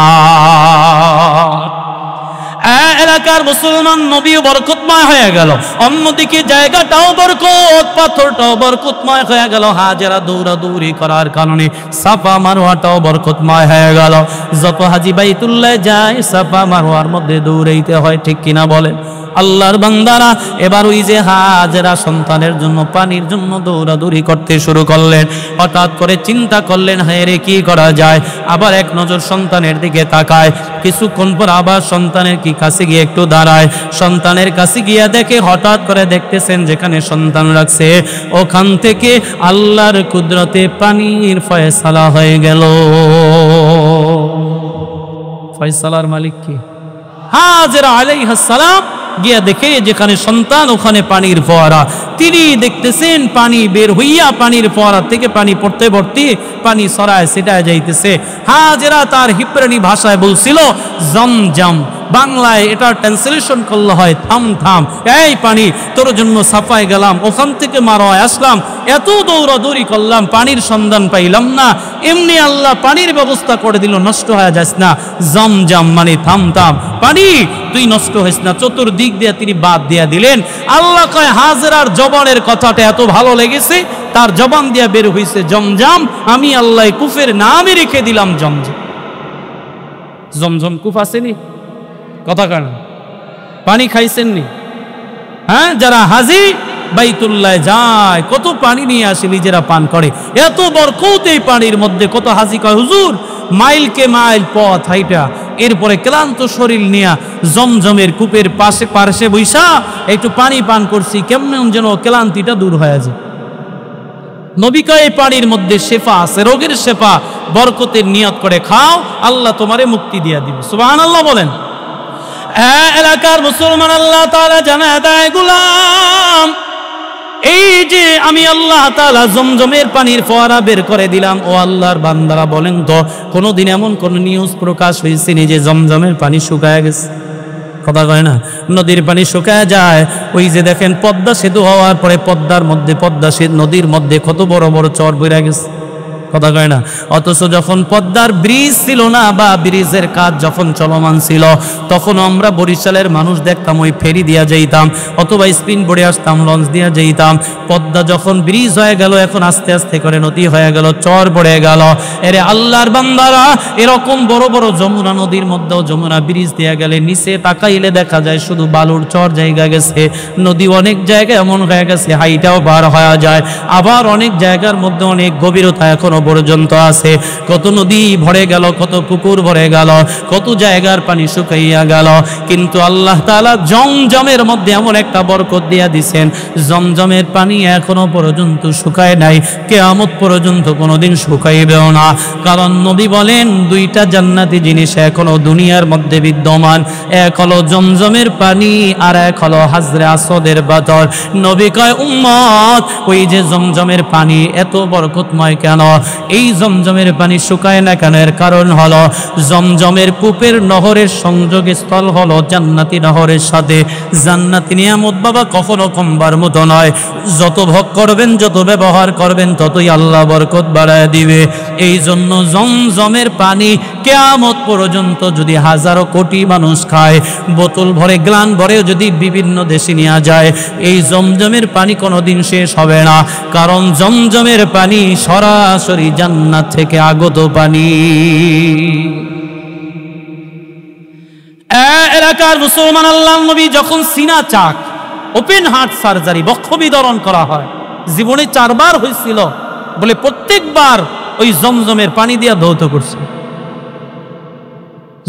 এলাকার মুসলমান নবী বরকতময় হয়ে গেল, অন্যদিকে জায়গাটাও বরকত, পাথরটাও বরকতময় হয়ে গেল। হাজেরা দৌড়াদৌড়ি করার কারণে সাফা মারওয়াটাও বরকতময় হয়ে গেল। যত হাজি বাইতুল্লাহ যায় সাফা মারওয়ার মধ্যে দৌড়াইতে হয়, ঠিক কিনা বলেন? আল্লাহর বান্দারা এবার ওই যে হাজেরা সন্তানের জন্য পানির জন্য দৌড়াদৌড়ি করতে শুরু করলেন। হঠাৎ করে চিন্তা করলেন, হায় রে, কি করা যায়? আবার এক নজর সন্তানের দিকে তাকায়, কিছুক্ষণ পর আবার সন্তানের কাছে গিয়ে একটু দাঁড়ায়। সন্তানের কাছে গিয়ে দেখে, হঠাৎ করে দেখতেছেন যেখানে সন্তান রাখছে ওখান থেকে আল্লাহর কুদরতে পানির ফয়সালা হয়ে গেল। ফয়সালার মালিক কি? হাজেরা আলাইহিস সালাম গিয়া দেখে যেখানে সন্তান ওখানে পানির ফোয়ারা। তিনি দেখতেছেন পানি বের হইয়া পানির ফোয়ারা থেকে পানি পড়তে পড়তে পানি সরায় সেটায় যাইতেছে। হাজেরা তার হিব্রানি ভাষায় বলছিল জমজম, বাংলায় এটা ট্রান্সলেশন করলে হয় থাম থাম, এই পানি তোর জন্য সাফায় গেলাম, ওখান থেকে মারোয় আসলাম, এত দৌড়াদৌড়ি করলাম, পানির সন্ধান পাইলাম না, এমনি আল্লাহ পানির ব্যবস্থা করে দিল, নষ্ট হয়ে যাস না। জমজম মানে থাম থাম, পানি তুই নষ্ট হইস না, চতুর্দিক দিয়ে তিনি বাদ দিয়ে দিলেন। আল্লাহ কয় হাজরার জবানের কথাটা এত ভালো লেগেছে, তার জবান দিয়ে বের হইছে জমজম, আমি আল্লাহ কুফের নামে রেখে দিলাম জমজম। জমজম কুফ আসেনি কথা কারণ পানি খাইছেননি? হ্যাঁ, যারা হাজি বাইতুল্লাহ যায় কত পানি নিয়ে আসে, নিজেরা পান করে, এত বরকত এই পানির মধ্যে। কত হাজি কয় হুজুর মাইলকে মাইল পথ হাইটা এরপরে ক্লান্ত শরীর নিয়ে জমজমের কূপের পাশে পাশে বৈশা একটু পানি পান করছি, কেমন যেন ক্লান্তিটা দূর হয়ে যায়। নবী কয় এই পানির মধ্যে শেফা আছে, রোগের শেফা, বরকতের নিয়ত করে খাও, আল্লাহ তোমারে মুক্তি দিয়া দিবে। সুবহানাল্লাহ বলেন। এলাকার মুসলমান আল্লাহ তাআলা জানায় দেয় গোলাম, এই যে আমি আল্লাহ তাআলা জমজমের পানির ফোয়ারা বের করে দিলাম, ও আল্লাহর বান্দারা বলেন তো কোনোদিন এমন কোন নিউজ প্রকাশ হয়েছে নি যে জমজমের পানি শুকায় গেছে? কথা কয় না, নদীর পানি শুকায় যায়। ওই যে দেখেন পদ্মা সেতু হওয়ার পরে পদ্মার মধ্যে, পদ্মা সেতু নদীর মধ্যে কত বড় বড় চর বইরা গেছে, কথা কয় না। অথচ যখন পদ্মার ব্রিজ ছিল না বা ব্রিজের কাজ যখন চলমান ছিল, তখন আমরা বরিশালের মানুষ দেখতাম ওই ফেরি দিয়া যাইতাম, অথবা স্পিন বোর্ডে আসতাম, লঞ্চ দিয়া যাইতাম। পদ্মা যখন ব্রিজ হয়ে গেল, এখন আস্তে আস্তে করে নদী হয়ে গেল, চর পড়ে গেল। এরে আল্লাহর বান্দারা, এরকম বড় বড় যমুনা নদীর মধ্যেও যমুনা ব্রিজ দিয়া গেলে নিচে তাকাইলে দেখা যায় শুধু বালুর চর জায়গা গেছে। নদী অনেক জায়গায় এমন হয়ে গেছে হাইটাও বার হয়ে যায়, আবার অনেক জায়গার মধ্যে অনেক গভীরতা এখনো পর্যন্ত আছে। কত নদী ভরে গেল, কত পুকুর ভরে গেল, কত জায়গার পানি শুকাইয়া গেল। কিন্তু আল্লাহ তাআলা জমজমের মধ্যে এমন একটা বরকত দিয়া দিছেন, জমজমের পানি এখনো পর্যন্ত শুকায় নাই, কিয়ামত পর্যন্ত কোনোদিন শুকাইবেও না। কারণ নবী বলেন দুইটা জান্নাতি জিনিস এখনো দুনিয়ার মধ্যে বিদ্যমান, এক হলো জমজমের পানি আর এক হলো হাজরে আসওয়াদের পাথর। নবী কয় উম্মত, ওই যে জমজমের পানি এত বরকতময় কেন? এই জমজমের পানি শুকায় না কেন? এর কারণ হলো জমজমের কূপের নহরের সংযোগ স্থল হলো জান্নাতি নহরের সাথে। জান্নাতি নিয়ামত বাবা কখনো কমবার মতো নয়, যত ভোগ করবেন, যত ব্যবহার করবেন, ততই আল্লাহ বরকত বাড়ায় দিবে। এই জন্য জমজমের পানি কিয়ামত পর্যন্ত যদি হাজারো কোটি মানুষ খায়, বোতল ভরে গ্লান ভরে যদি বিভিন্ন দেশে নেওয়া যায়, এই জমজমের পানি কোনোদিন শেষ হবে না। কারণ জমজমের পানি সরাসরি জান্নাত থেকে আগত পানি। এলাকার মুসলমান আল্লাহ নবী যখন সিনা চাক ওপেন হার্ট সার্জারি বক্ষ বিদরণ করা হয়, জীবনে 4 বার হয়েছিল বলে প্রত্যেকবার ওই জমজমের পানি দিয়ে ধৌত করছিল,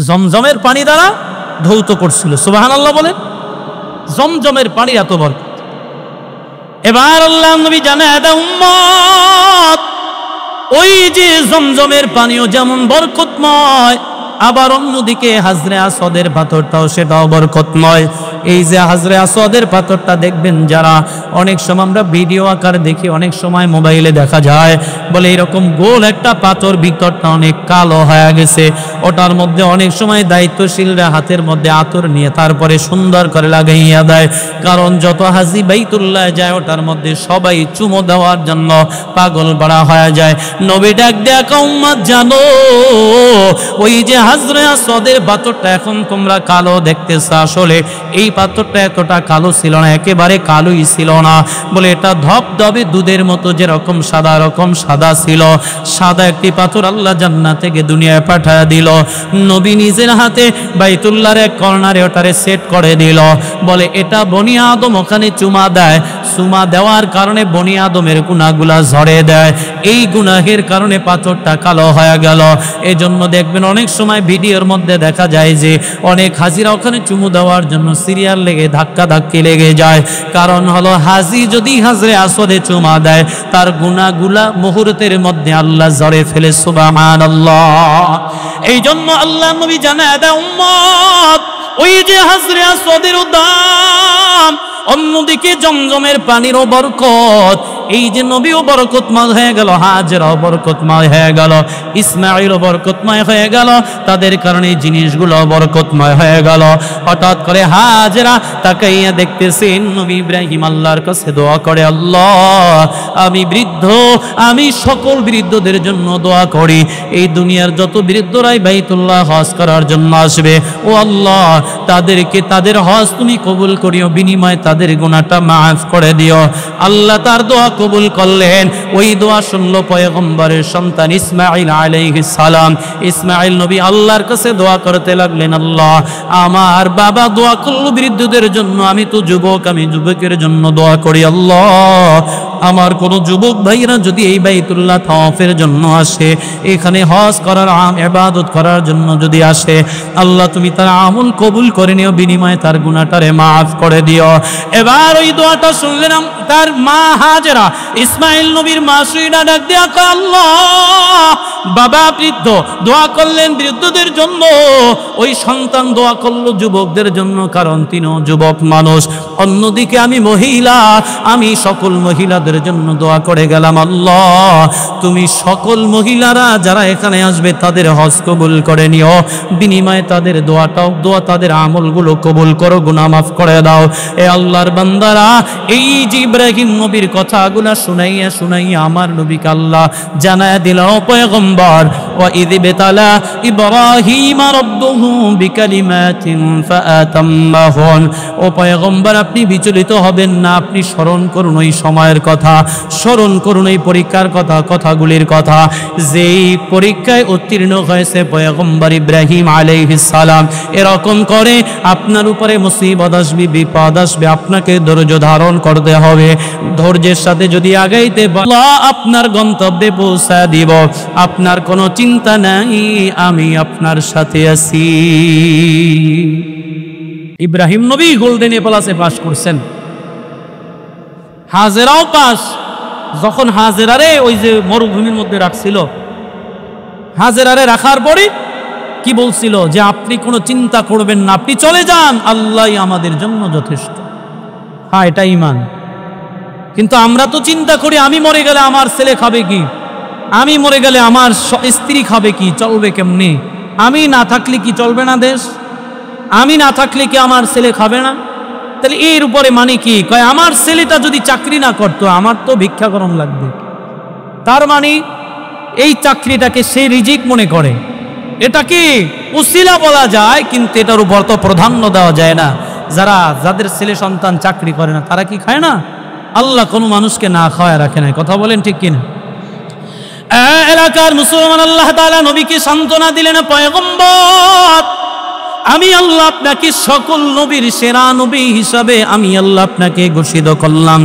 জমজমের পানি দ্বারা ধৌত করছিল। সুবহানাল্লাহ বলেন। জমজমের পানি এত বরকত। এবার আল্লাহ নবী জানায় দেয় উম্মত, ওই যে জমজমের পানিও যেমন বরকতময়, আবার অন্যদিকে হাজরে আসওয়াদের পাথরটাও সেটাও বরকতময়। এই যে হাজরে আসওয়াদের পাথরটা দেখবেন, যারা অনেক সময় আমরা ভিডিও আকার দেখি, অনেক সময় মোবাইলে দেখা যায়, বলে এরকম গোল একটা পাথর, ভিতরটা অনেক কালো হয়ে গেছে, ওটার মধ্যে অনেক সময় দায়িত্বশীলরা হাতের মধ্যে আতর নিয়ে তারপরে সুন্দর করে লাগাইয়া দেয়। কারণ যত হাজি বাইতুল্লাহ যায়, ওটার মধ্যে সবাই চুমো দেওয়ার জন্য পাগল পাড়া হয়ে যায়। নবী ডাক দেয়া উম্মত, জানো ওই যে হাজরে আসওয়াদের পাথরটা এখন তোমরা কালো দেখতেছ, আসলে এই পাথরটা এতটা কালো ছিল না, একেবারে কালোই ছিল না। বলে এটা ধবধবে দুধের মতো যেরকম সাদা, রকম সাদা ছিল। সাদা একটি পাথর আল্লাহ জান্নাত থেকে দুনিয়ায় পাঠিয়ে দিল। নবী নিজের হাতে বাইতুল্লাহর এক কর্নারে ওটারে সেট করে দিল। বলে এটা বনি আদম ওখানে চুমা দেয়, চুমা দেওয়ার কারণে বনি আদমের গুনাহগুলা ঝরে দেয়, এই গুনাহের কারণে পাথরটা কালো হয়ে গেল। এজন্য দেখবেন অনেক সময় ভিডিওর মধ্যে দেখা যায় যে অনেক হাজিরা ওখানে চুমু দেওয়ার জন্য সিরিয়াল লেগে ধাক্কা ধাক্কি লেগে যায়। কারণ হলো হাজি যদি হাজরে আসওয়াদে চুমা দেয়, তার গুনাহগুলা মুহূর্তের মধ্যে আল্লাহ ঝরে ফেলে। সুবহানাল্লাহ। এই জন্য আল্লাহ নবী জানায় দেয় উম্মত, ওই যে হাজরে আসওয়াদের দাম, অন্যদিকে জমজমের পানিরও বরকত। এই যে নবীও বরকতময় হয়ে গেল, হাজেরাও বরকতময় হয়ে গেল, ইসমাঈলও বরকতময় হয়ে গেল, তাদের কারণে জিনিসগুলো বরকতময় হয়ে গেল। হঠাৎ করে হাজেরা তাকাইয়া দেখতেছেন নবী ইব্রাহিম আল্লাহর কাছে দোয়া করে, আল্লাহ আমি বৃদ্ধ, আমি সকল বৃদ্ধদের জন্য দোয়া করি, এই দুনিয়ার যত বৃদ্ধরাই বাইতুল্লাহ হজ করার জন্য আসবে, ও আল্লাহ তাদেরকে তাদের হজ তুমি কবুল করিও, বিনিময়ে তাদের গুনাহটা মাফ করে দিও। আল্লাহ তার দোয়া কবুল করলেন। ওই দোয়া শুনলো পয়গম্বরের সন্তান ইসমাঈল আলাইহিস সালাম। ইসমাঈল নবী আল্লাহর কাছে দোয়া করতে লাগলেন, আল্লাহ আমার বাবা দোয়া করলো বৃদ্ধদের জন্য, আমি তো যুবক, আমি যুবকের জন্য দোয়া করি, আল্লাহ আমার কোন যুবক ভাইরা যদি এই বাইতুল্লাহ তাওয়াফের জন্য আসে, এখানে হজ করার ইবাদত করার জন্য যদি আসে, আল্লাহ তুমি তার আমল কবুল করে নিও, বিনিময়ে তার গুনাহটারে মাফ করে দিও। এবার ওই দোয়াটা শুনলেন তার মা হাজেরা, ইসমাঈল নবীর মা সুইনা ডাক দিয়া কয়, আল্লাহ বাবা বৃদ্ধ, দোয়া করলেন বৃদ্ধদের জন্য, ওই সন্তান দোয়া করলো যুবকদের জন্য, কারণ তিনিও যুবক মানুষ। অন্যদিকে আমি মহিলা, আমি সকল মহিলাদের জন্য দোয়া করে গেলাম, আল্লাহ তুমি সকল মহিলারা যারা এখানে আসবে তাদের হজ কবুল করে নিও, বিনিময়ে তাদের দোয়া তাদের আমলগুলো কবুল করো, গুনাহ মাফ করে দাও। এ আল্লাহর বান্দারা, এই যে ইব্রাহিম নবীর কথাগুলা শুনাইয়া শুনাইয়া আমার নবীকে আল্লাহ জানায় দিল, পয়গম্বর ওয়া ইয বিতালা ইব্রাহিম রাব্বুহু বিকালিমাতিন ফাআতাম্মাহুন, ও পয়গম্বর আপনি বিচলিত হবেন না, আপনি স্মরণ করুন ওই সময়ের কথা, স্মরণ করুন এই পরীক্ষার কথা, কথাগুলির কথা, যেই পরীক্ষায় উত্তীর্ণ হয়েছে পয়গম্বর ইব্রাহিম আলাইহিস সালাম। এরকম করে আপনার উপরে মুসিবত আসবে, বিপদ আসবে, আপনাকে ধৈর্য ধারণ করতে হবে। ধৈর্যের সাথে যদি আগাইতে আল্লাহ আপনার গন্তব্যে পৌঁছা দিব, আপনার কোনো চিন্তা নাই, আমি আপনার সাথে আছি। ইব্রাহিম নবী গোল্ডেন এ প্লাসে পাস করছেন, হাজেরাও পাস। যখন হাজেরারে ওই যে মরুভূমির মধ্যে রাখছিল, হাজেরারে রাখার পরে কি বলছিল যে আপনি কোনো চিন্তা করবেন না, আপনি চলে যান, আল্লাহ আমাদের জন্য যথেষ্ট। হ্যাঁ, এটা ঈমান। কিন্তু আমরা তো চিন্তা করি আমি মরে গেলে আমার ছেলে খাবে কি, আমি মরে গেলে আমার স্ত্রী খাবে কি, চলবে কেমনি, আমি না থাকলে কি চলবে না দেশ, আমি না থাকলে কি আমার ছেলে খাবে না। তাহলে এর উপরে মানে কি, কয় আমার ছেলেটা যদি চাকরি না করতো আমার তো ভিক্ষা করণ লাগবে। তার মানে এই চাকরিটাকে সে রিজিক মনে করে, এটাকে উসিলা বলা যায়, কিন্তু এটার উপর তো প্রাধান্য দেওয়া যায় না। যাদের ছেলে সন্তান চাকরি করে না তারা কি খায় না? আল্লাহ কোনো মানুষকে না খাওয়ায় রাখে না। কথা বলেন ঠিক কিনা? এলাকার মুসলমান আল্লাহ তাআলা নবীকে সান্ত্বনা দিলেন, পয়গম্বর আমি আল্লাহ আপনাকে সকল নবীর সেরা নবী হিসাবে আমি আল্লাহ আপনাকে ঘোষিত করলাম,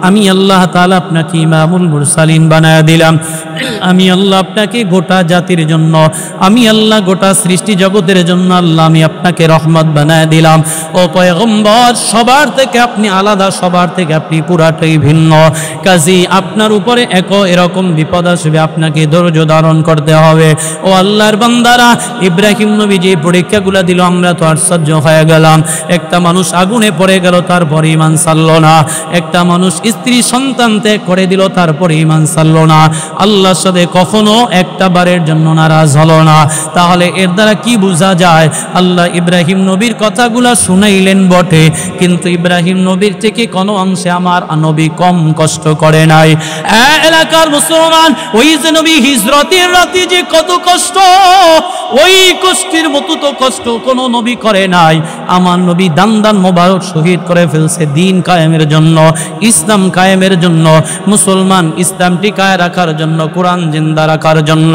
আমি আল্লাহ তাআলা আপনাকে ইমামুল মুরসালিন বানায়া দিলাম, আমি আল্লাহ আপনাকে গোটা জাতির জন্য, আমি আল্লাহ গোটা সৃষ্টি জগতের জন্য আল্লাহ আমি আপনাকে রহমত বানায়া দিলাম। ও পয়গম্বর সবার থেকে আপনি আলাদা, সবার থেকে আপনি পুরাটাই ভিন্ন, কাজী আপনার উপরে এরকম বিপদ আসবে, আপনাকে ধৈর্য ধারণ করতে হবে। ও আল্লাহর বান্দারা, ইব্রাহিম নবী যে পরীক্ষাগুলো দিল আমরা তো আশ্চর্য হয়ে গেলাম। একটা মানুষ আগুনে পড়ে গেল তারপরে ঈমান ছাড়লো না, একটা মানুষ স্ত্রী সন্তান ত্যাগ করে দিল তারপরে ঈমান ছাড়লো না, আল্লাহর সাথে কখনো একটা বারের জন্য নারাজ হলো না। তাহলে এর দ্বারা কি বোঝা যায়? আল্লাহ ইব্রাহিম নবীর কথাগুলা শুনাইলেন বটে, কিন্তু ইব্রাহিম নবীর থেকে কোনো অংশে আমার নবী কম কষ্ট করে নাই। এলাকার মুসলমান, ওই যে নবী হিজরতের রাতে যে কত কষ্ট, ওই কষ্টের মতো তো কষ্ট কোনো নবী করে নাই। আমার নবী দান দান মোবারক শহীদ করে ফেলছে দিন কায়েমের জন্য, ইসলাম কায়েমের জন্য, মুসলমান ইসলাম টিকায় রাখার জন্য, কোরআন জিন্দা রাখার জন্য।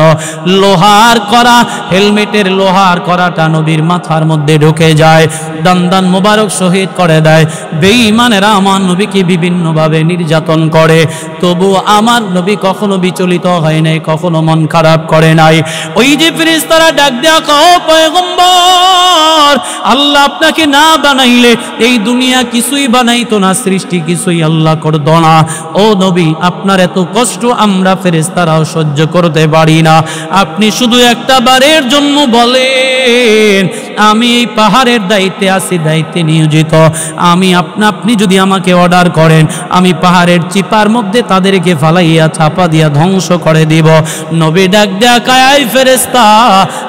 লোহার করা, হেলমেটের লোহার করাটা নবীর মাথার মধ্যে ঢুকে যায়, দান দান মোবারক শহীদ করে দেয়। বেঈমানেরা আমার নবীকে বিভিন্নভাবে নির্যাতন করে, তবু আমার নবী কখনো বিচলিত হয় নাই, কখনো মন খারাপ করে নাই। ওই যে ফেরেশতারা ডাক দেয়া, কও পয়গম্বর আল্লাহ আপনাকে না বানাইলে এই দুনিয়া কিছুই বানাইতো না, সৃষ্টি কিছুই আল্লাহ করতো না। ও নবী আপনার এত কষ্ট আমরা ফেরেশতারাও সহ্য করতে পারি না, আপনি শুধু একটা বারের জন্য বলেন আমি এই পাহাড়ের দায়িত্বে আছি, দায়িত্বে নিয়োজিত। আপনি যদি আমাকে অর্ডার করেন, আমি পাহাড়ের চিপার মধ্যে তাদেরকে ফালাইয়া চাপা দিয়া ধ্বংস করে দিব। নবী ডাক দেয়া কয়, আয় ফেরেশতা,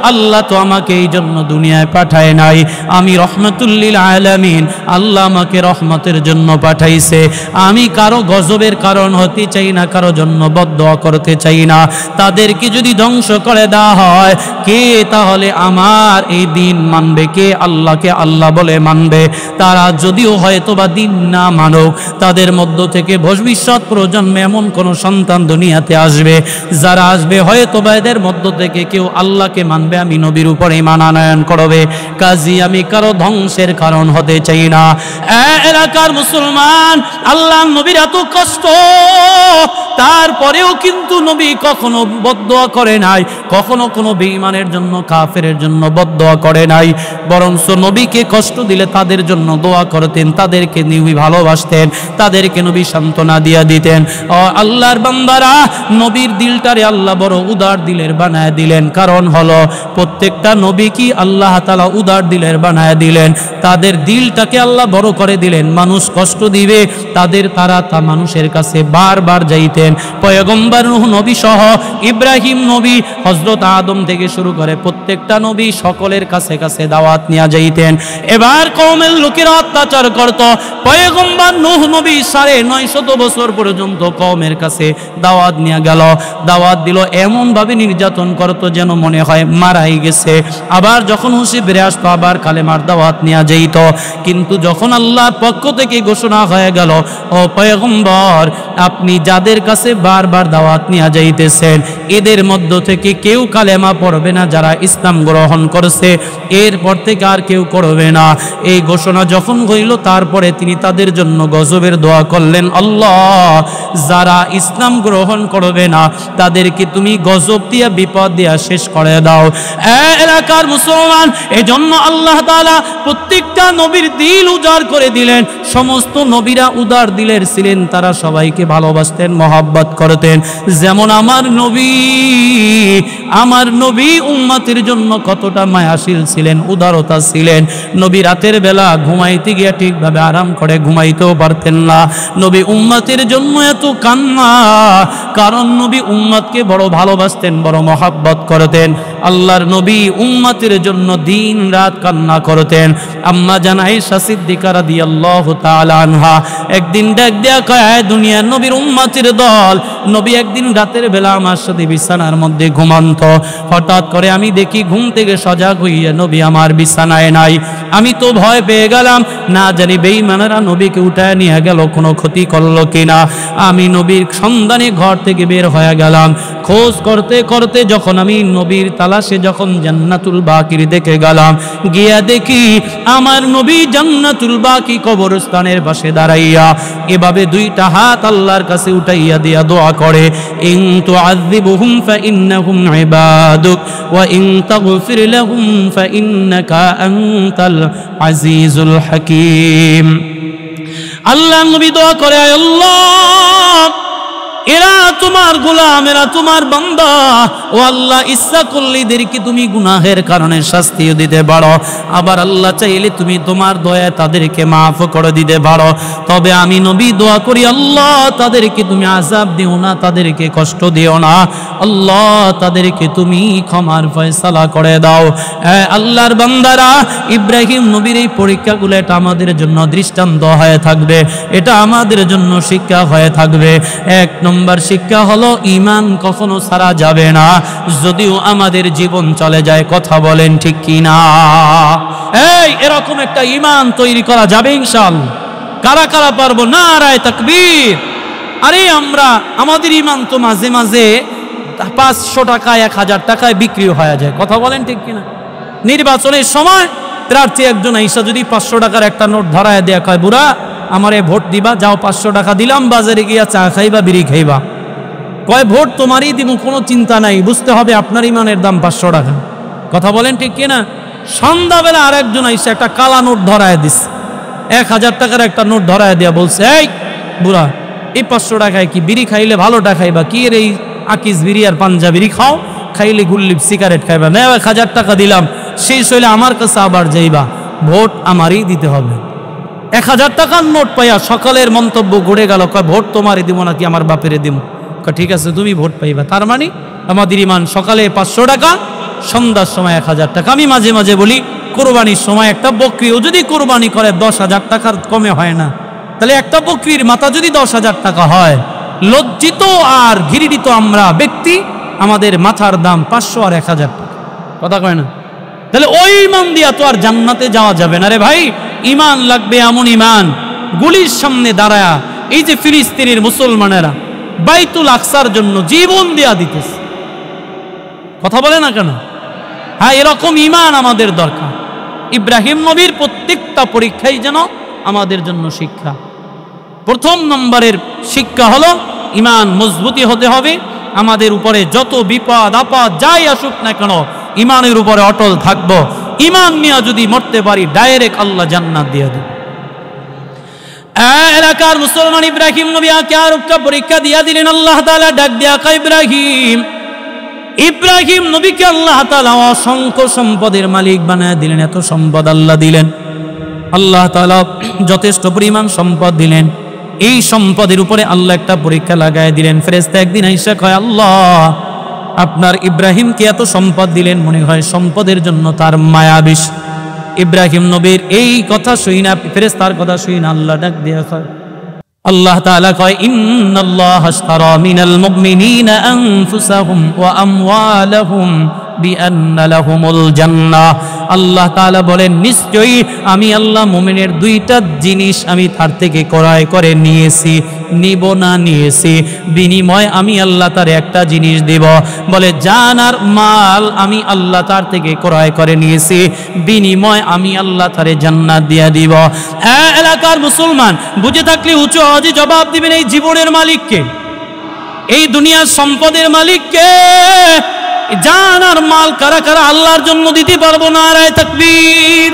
আল্লাহ তো আমাকে এই জন্য দুনিয়ায় পাঠায় নাই, আমি রহমাতুল লিল আলামিন, আল্লাহ আমাকে রহমতের জন্য পাঠাইছে। আমি কারো গজবের কারণ হতে চাই না, কারো জন্য বদদোয়া করতে চাই না। তাদেরকে যদি ধ্বংস করে দেওয়া হয়, কে তাহলে আমার এই দিন মানবে? কে আল্লাহকে আল্লাহ বলে মানবে? তারা যদিও হয়তোবা দিন না মানুক, তাদের মধ্য থেকে ভবিষ্যৎ প্রজন্মে এমন কোন সন্তান দুনিয়াতে আসবে, যারা আসবে হয়তোবা এদের মধ্য থেকে কেউ আল্লাহকে মানবে, আমি নবীর উপরে মানানয়ন করবে। কাজী আমি কারো ধ্বংসের কারণ হতে চাই না। এলাকার মুসলমান, আল্লাহ নবীর এত কষ্ট, তারপরেও কিন্তু নবী কখনো বদদোয়া করে নাই, কখনো কোনো বেঈমানের জন্য, কাফেরের জন্য বদদোয়া করে নাই। বরঞ্চ নবীকে কষ্ট দিলে তাদের জন্য দোয়া করতেন, তাদেরকে নবী ভালোবাসতেন, তাদেরকে নবী সান্ত্বনা দিয়া দিতেন। আল্লাহর বান্দারা, নবীর দিলটারে আল্লাহ বড় উদার দিলের বানায় দিলেন। কারণ হলো প্রত্যেকটা নবী কি আল্লাহ তাআলা উদার দিলের বানায় দিলেন, তাদের দিলটাকে আল্লাহ বড় করে দিলেন। মানুষ কষ্ট দিবে, তারা মানুষের কাছে বারবার যাইতেন। পয়গম্বর নূহ নবী সহ, ইব্রাহিম নবী, হযরত আদম থেকে শুরু করে প্রত্যেকটা নবী সকলের কাছে কাছে দাওয়াত নিয়ে যাইতেন। এবার কওমের লোকেরা অত্যাচার করত, পয়গম্বর নূহ নবী 950 বছর পর্যন্ত কওমের কাছে দাওয়াত নিয়ে গেল, দাওয়াত দিল, এমন ভাবে নির্যাতন করত যেন মনে হয় মারাই গেছে। আবার যখন হুঁশে বেড়ে আসতো, আবার কালেমার দাওয়াত নিয়ে যাইত। কিন্তু যখন আল্লাহর পক্ষ থেকে ঘোষণা হয়ে গেল, ও পয়গম্বর, আপনি যাদের কাছে বারবার দাওয়াত নিয়ে যাইতেছেন, এদের মধ্য থেকে কেউ কালেমা পড়বে না, যারা ইসলাম গ্রহণ করছে এরপর থেকে আর কেউ করবে না। এই ঘোষণা যখন হইল, তারপরে তিনি তাদের জন্য গজবের দোয়া করলেন, আল্লাহ, যারা ইসলাম গ্রহণ করবে না তাদেরকে তুমি গজব দিয়া, বিপদ দিয়া শেষ করে দাও। এলাকার মুসলমান, এজন্য আল্লাহ তাআলা প্রত্যেকটা নবীর দিল উজাড় করে দিলেন। সমস্ত নবীরা উদার দিলের ছিলেন, তারা সবাইকে ভালোবাসতেন, মহব্বত করতেন। যেমন আমার নবী উম্মতের জন্য কতটা মায়াশীল ছিলেন, উদারতা ছিলেন। নবী রাতের বেলা ঘুমাইতে গিয়ে ঠিকভাবে আরাম করে ঘুমাইতেও পারতেন না। নবী উম্মতের জন্য এত কান্না, কারণ নবী উম্মতকে বড় ভালোবাসতেন, বড় মহব্বত করতেন। আল্লাহর নবী উম্মতের জন্য দিন রাত কান্না করতেন। আম্মা জান আয়েশা সিদ্দিকা রাদিয়াল্লাহু তাআলা আনহা একদিন ডাক দেয়া কয়, দুনিয়ার নবীর উম্মতের দল, নবী একদিন রাতের বেলা আমার সাথে বিছানার মধ্যে ঘুমান্ত। হঠাৎ করে আমি দেখি ঘুম থেকে সজাগ হইয়া নবী আমার বিছানায় নাই। আমি তো ভয় পেয়ে গেলাম, না জানি বেঈমানেরা নবীকে উঠায় নিয়ে গেল, কোনো ক্ষতি করলো কিনা। আমি নবীর সন্ধানে ঘর থেকে বের হয়ে গেলাম। খোঁজ করতে করতে যখন আমি নবীর তালাশে যখন জান্নাতুল বাকির দেখে গেলাম, গিয়া দেখি আমার নবী জান্নাতুল বাকি কবরস্থানের পাশে দাঁড়াইয়া এভাবে দুইটা হাত আল্লাহর কাছে উঠাইয়া দিয়া দোয়া করে, ইন তুআযিবুহুম ফাইন্নাহুম ইবাদুক ওয়া ইন তাগফির লাহুম ফাইন্নাকা আনতাল আজিজুল হাকীম। আল্লাহ নবী দোয়া করে, আল্লাহ, এরা তোমার গোলাম, এরা তোমার বান্দা, ও আল্লাহ, ইচ্ছা করলে এদেরকে তুমি গুনাহের কারণে শাস্তিও দিতে পারো, আবার আল্লাহ চাইলে তুমি তোমার দয়ায় তাদেরকে মাফ করে দিতে পারো। তবে আমি নবী দোয়া করি, আল্লাহ, তাদেরকে তুমি আযাব দিও না, তাদেরকে কষ্ট দিও না, আল্লাহ, তাদেরকে তুমি ক্ষমার ফয়সালা করে দাও। আল্লাহর বান্দারা, ইব্রাহিম নবীর এই পরীক্ষাগুলো এটা আমাদের জন্য দৃষ্টান্ত হয়ে থাকবে, এটা আমাদের জন্য শিক্ষা হয়ে থাকবে। এক নম্বর শিক্ষা হলো, ঈমান কখনো ছাড়া যাবে না, যদিও আমাদের জীবন চলে যায়। কথা বলেন ঠিক কি না? এরকম একটা ঈমান তৈরি করা যাবে ইনশাআল্লাহ। কারা কারা পারবো? নারায়ে তাকবীর। আরে আমাদের ঈমান তো মাঝে মাঝে 500 টাকা 1000 টাকায় বিক্রি হয়ে যায়। কথা বলেন ঠিক কিনা? নির্বাচনের সময় প্রার্থী একজন আইসা যদি 500 টাকার একটা নোট ধরায় দেয়া কয়, বুড়া, আমারে ভোট দিবা, যাও 500 টাকা দিলাম, বাজারে গিয়া চা খাইবা, বিড়ি খাইবা। কয়, ভোট তোমারই দিব, কোনো চিন্তা নাই, বুঝতে হবে আপনার ইমানের দাম 500 টাকা। কথা বলেন ঠিক কিনা? সন্ধ্যাবেলা আর একজন আইসা একটা কালা নোট ধরায় দিস, 1000 টাকার একটা নোট ধরায় দেয়া বলছে, এই বুড়া, এই 500 টাকায় কি বিড়ি খাইলে ভালোটা খাইবা? কি এর এই আকিস বিড়ি আর পাঞ্জাবিরি খাও, খাইলে গুল্লিপ সিগারেট খাইবা? না, 1000 টাকা দিলাম, শেষ হইলে আমার কাছে আবার যাইবা, ভোট আমারই দিতে হবে। 1000 টাকার নোট পাইয়া সকালের মন্তব্য ঘুরে গেল, কয় ভোট তোমারই দিব নাকি আমার বাপেরে দিব? কয় ঠিক আছে তুমি ভোট পাইবা। তার মানে আমাদের ইমান সকালে 500 টাকা, সন্ধ্যার সময় 1000 টাকা। আমি মাঝে মাঝে বলি কোরবানির সময় একটা বকরিও যদি কোরবানি করে 10,000 টাকার কমে হয় না, তাহলে একটা বকরির মাথা যদি 10,000 টাকা হয়, লজ্জিত আর ঘৃণিত আমরা ব্যক্তি, আমাদের মাথার দাম 500 আর 1000 টাকা। কথা কয় না? তাহলে ওই ইমান দিয়া তো আর জান্নাতে যাওয়া যাবে না রে ভাই। ইমান লাগবে এমন ইমান, গুলির সামনে দাঁড়ায়া এই যে ফিলিস্তিনের মুসলমানেরা বাইতুল আকসার জন্য জীবন দেয়া দিতেছে, কথা বলে না কেন? হ্যাঁ, এরকম ইমান আমাদের দরকার। ইব্রাহিম নবীর প্রত্যেকটা পরীক্ষাই যেন আমাদের জন্য শিক্ষা। প্রথম নম্বরের শিক্ষা হলো ইমান মজবুতি হতে হবে। আমাদের উপরে যত বিপদ আপদ যাই আসুক না কেন, ইমানের উপরে অটল থাকবো। ইমান নিয়ে যদি মরতে পারি, ডাইরেক্ট আল্লাহ জান্নাত দিয়ে দেবে। এলাকার মুসলমান ইব্রাহিম নবী আকে আর একটা পরীক্ষা দিয়া দিলেন। আল্লাহ তাআলা ডাক দিয়া কয়, ইব্রাহিম নবীকে আল্লাহ তাআলা অসংখ্য সম্পদের মালিক বানায় দিলেন। এত সম্পদ আল্লাহ দিলেন, আল্লাহ তাআলা যথেষ্ট পরিমাণ সম্পদ দিলেন। এই সম্পদের উপরে আল্লাহ একটা পরীক্ষা লাগায় দিলেন। ফেরেশতা একদিন আইসা কয়, আল্লাহ আপনার ইব্রাহিমকে এত সম্পদ দিলেন, মনে হয় সম্পদের জন্য তার মায়া বেশি। ইব্রাহিম নবীর এই কথা শুই না, ফেরেশতার কথা শুই না, আল্লাহ ডাক দিয়া কয়, আল্লাহ তাআলা কয়, ইন্নাল্লাহা আশতারা মিনাল মুমিনিনা আনফুসাহুম ওয়া আমওয়ালাহুম বিআন্না লাহুমুল জান্নাহ। আল্লাহ তাআলা বলেন, নিশ্চয়ই আমি আল্লাহ মুমিনের দুইটা জিনিস আমি তার থেকে ক্রয় করে নিয়েছি, নিব না নিয়েছি, বিনিময় আমি আল্লাহ তার একটা জিনিস দেব। বলে জান আর মাল আমি আল্লাহ তার থেকে ক্রয় করে নিয়েছি, বিনিময় আমি আল্লাহ তারে জান্নাত দিয়া দিব। এলাকার মুসলমান বুঝে থাকলে উচ্চ আওয়াজে জবাব দিবেন, এই জীবনের মালিককে, এই দুনিয়ার সম্পদের মালিককে। জান আর মাল কারা কারা আল্লাহর জন্য দিতে পারবো? নারায়ে তাকবীর।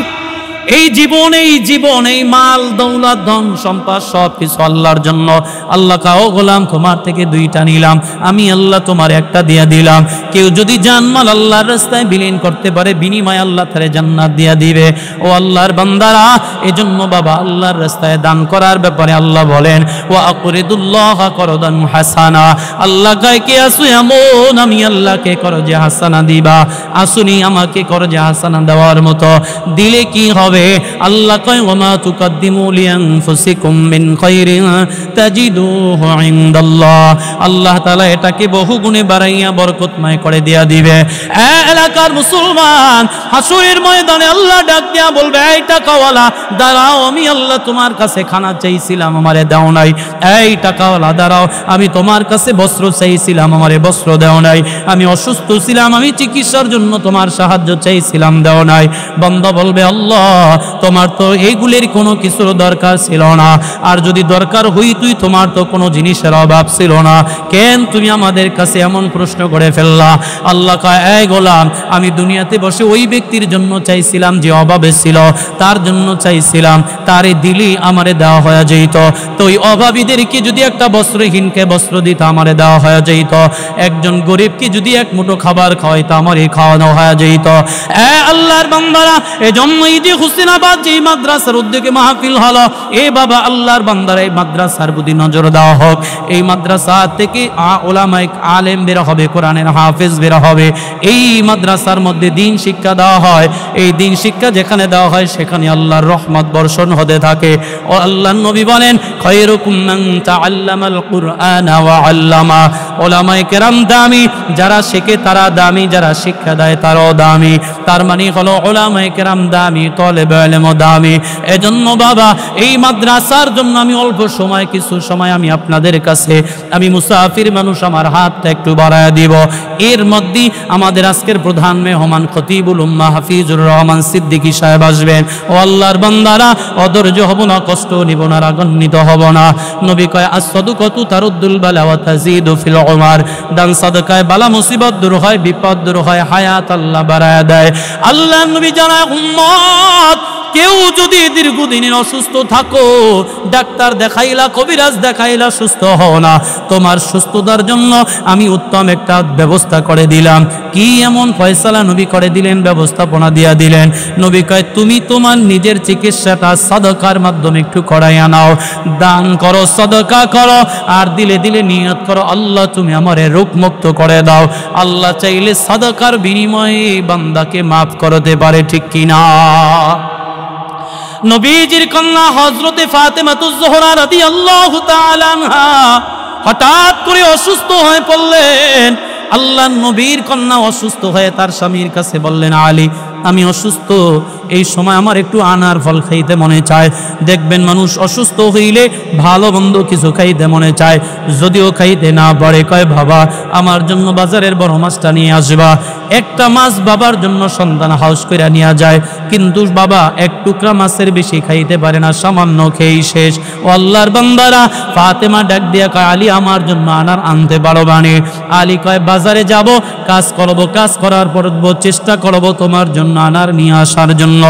এই জীবন এই মাল দৌলত ধন সম্পদ সব কিছু আল্লাহর জন্য। আল্লাহ কাও গোলাম তোমার থেকে দুইটা নিলাম, আমি আল্লাহ তোমার একটা দিয়া দিলাম। কেউ যদি জানমাল আল্লাহর রাস্তায় বিলীন করতে পারে, বিনিময় আল্লাহ তারে জান্নাত দিয়া দিবে। ও আল্লাহর বান্দারা, এজন্য বাবা আল্লাহর রাস্তায় দান করার ব্যাপারে আল্লাহ বলেন, ওয়া আকরিদুল্লাহ করদান হাসানা। আল্লাহ কয়, কে আসু এমন আমি আল্লাহকে করজে হাসানা দিবা? আসুনি আমাকে করজে হাসানা দেওয়ার মতো, দিলে কি হবে? আল্লাহ কয়, ওয়ামা তুকাদ্দিমু লিআনফুসিকুম মিন খায়রিন তাজিদুহু ইনদাল্লাহ। আল্লাহ তাআলা এটাকে বহু গুণে বাড়াইয়া বরকতময় করে দিয়া দিবে। এলাকার মুসলমান, হাসরের ময়দানে আল্লাহ ডাক দিয়া বলবে, এই টাকাওয়ালা দাঁড়াও, আমি আল্লাহ তোমার কাছে খানা চাইছিলাম, আমারে দাও নাই। এই টাকাওয়ালা দাঁড়াও, আমি তোমার কাছে বস্ত্র চাইছিলাম, আমারে বস্ত্র দাও নাই। আমি অসুস্থ ছিলাম, আমি চিকিৎসার জন্য তোমার সাহায্য চাইছিলাম, দাও নাই। বান্দা বলবে, আল্লাহ তোমার তো এইগুলির কোনো কিছুর দরকার ছিল না, আর যদি দরকার হইতই তোমার তো কোনো জিনিসের অভাব ছিল না, কেন তুমি আমাদের কাছে এমন প্রশ্ন করে ফেললা? আল্লাহ কয়, এই গোলাম, আমি দুনিয়াতে বসে ওই ব্যক্তির জন্য চাইছিলাম যে অভাবে ছিল, তার জন্য চাইছিলাম, তারে দিলি আমারে দেওয়া হয়ে যেত। তো ওই অভাবীদেরকে যদি একটা বস্ত্রহীনকে বস্ত্র দিত, আমারে দেওয়া হয়ে যেত। একজন গরিবকে যদি এক মুঠো খাবার খাওয়াইতো, আমারে খাওয়ানো হয়ে যেত। আল্লাহর বান্দারা, এজন্য ঈদে হুসেনাবাদ যে মাদ্রাসার উদ্যোগে মাহফিল হলো, এ বাবা আল্লাহর বান্দারা, এই মাদ্রাসার প্রতি নজর দেওয়া হোক। এই মাদ্রাসা থেকে উলামায়ে আলেম বের হবে, কোরআনের হাফেজ বের হবে। এই মাদ্রাসার মধ্যে দ্বীন শিক্ষা দেওয়া হয়। এই দ্বীন শিক্ষা যেখানে দেওয়া হয়, সেখানে আল্লাহর রহমত বর্ষণ হতে থাকে। ও আল্লাহর নবী বলেন, খায়রুকুম মান তাআল্লামাল কুরআনা ওয়া আল্লামা। উলামায়ে কেরাম দামি, যারা শেখে তারা দামি, যারা শিক্ষা দেয় তারাও দামি। তার মানে হলো উলামায়ে কেরাম দামি, তালেবে ইলমও দামি। এজন্য বাবা, এই মাদ্রাসার জন্য আমি অল্প সময়, কিছু সময় আমি আপনাদের কাছে, আমি মুসাফির মানুষ, আমার হাতটা একটু বাড়ায় দিব। এর মধ্যে আমাদের আজকের প্রধান মেহমান খতিবুল উম্মাহ হাফিজুর রহমান সিদ্দিকী সাহেব আসবেন। ও আল্লাহর বান্দারা, অধৈর্য হব না, কষ্ট নিব না, রাগান্বিত হব না। নবী কয়, আস-সাদকাতু তারুদ্দুল বালা ওয়া তাজিদু ফিল উমার। দান সাদকায় বালা মুসিবত দূর হয়, বিপদ দূর হয়, হায়াত আল্লাহ বাড়ায় দেয়। আল্লাহর নবী জানায়, উম্মত কেউ যদি দীর্ঘদিনের অসুস্থ থাকো, ডাক্তার দেখাইলা, কবিরাজ দেখাইলা, সুস্থ হও না, তোমার সুস্থতার জন্য আমি উত্তম একটা ব্যবস্থা করে দিলাম। কি এমন ফয়সালা নবী করে দিলেন, ব্যবস্থাপনা দিয়া দিলেন। নবী কয়, তুমি তোমার নিজের চিকিৎসাটা সাদকার মাধ্যমে একটু করাইয়া নাও, দান করো, সদকা করো, আর দিলে দিলে নিয়ত করো, আল্লাহ তুমি আমারে রোগমুক্ত করে দাও। আল্লাহ চাইলে সাদকার বিনিময়ে বান্দাকে মাফ করতে পারে, ঠিক কিনা? নবীজির কন্যা হযরতে ফাতেমাতুজ যোহরা রাদিয়াল্লাহু তাআলা আনহা হঠাৎ করে অসুস্থ হয়ে পড়লেন। আল্লাহর নবীর কন্যা অসুস্থ হয়ে তার স্বামীর কাছে বললেন, আলী আমি অসুস্থ, এই সময় আমার একটু আনার ফল খাইতে মনে চায়। দেখবেন মানুষ অসুস্থ হইলে ভালো মন্দ কিছু খাইতে মনে চায়, যদিও খাইতে না পারে কয়, বাবা আমার জন্য বাজারের বড় মাছটা নিয়ে আসবা। একটা মাছ বাবার জন্য সন্তান হাউস করে নিয়ে যায়, কিন্তু বাবা এক টুকরা মাছের বেশি খাইতে পারে না, সামান্য খেয়েই শেষ। ও আল্লাহর বান্দারা, ফাতেমা ডাক দিয়া কয়, আলী আমার জন্য আনার আনতে পারো বানে? আলী কয়, বাজারে যাব, কাজ করব, কাজ করার পর চেষ্টা করব তোমার জন্য আনার নিয়ে আসার জন্য।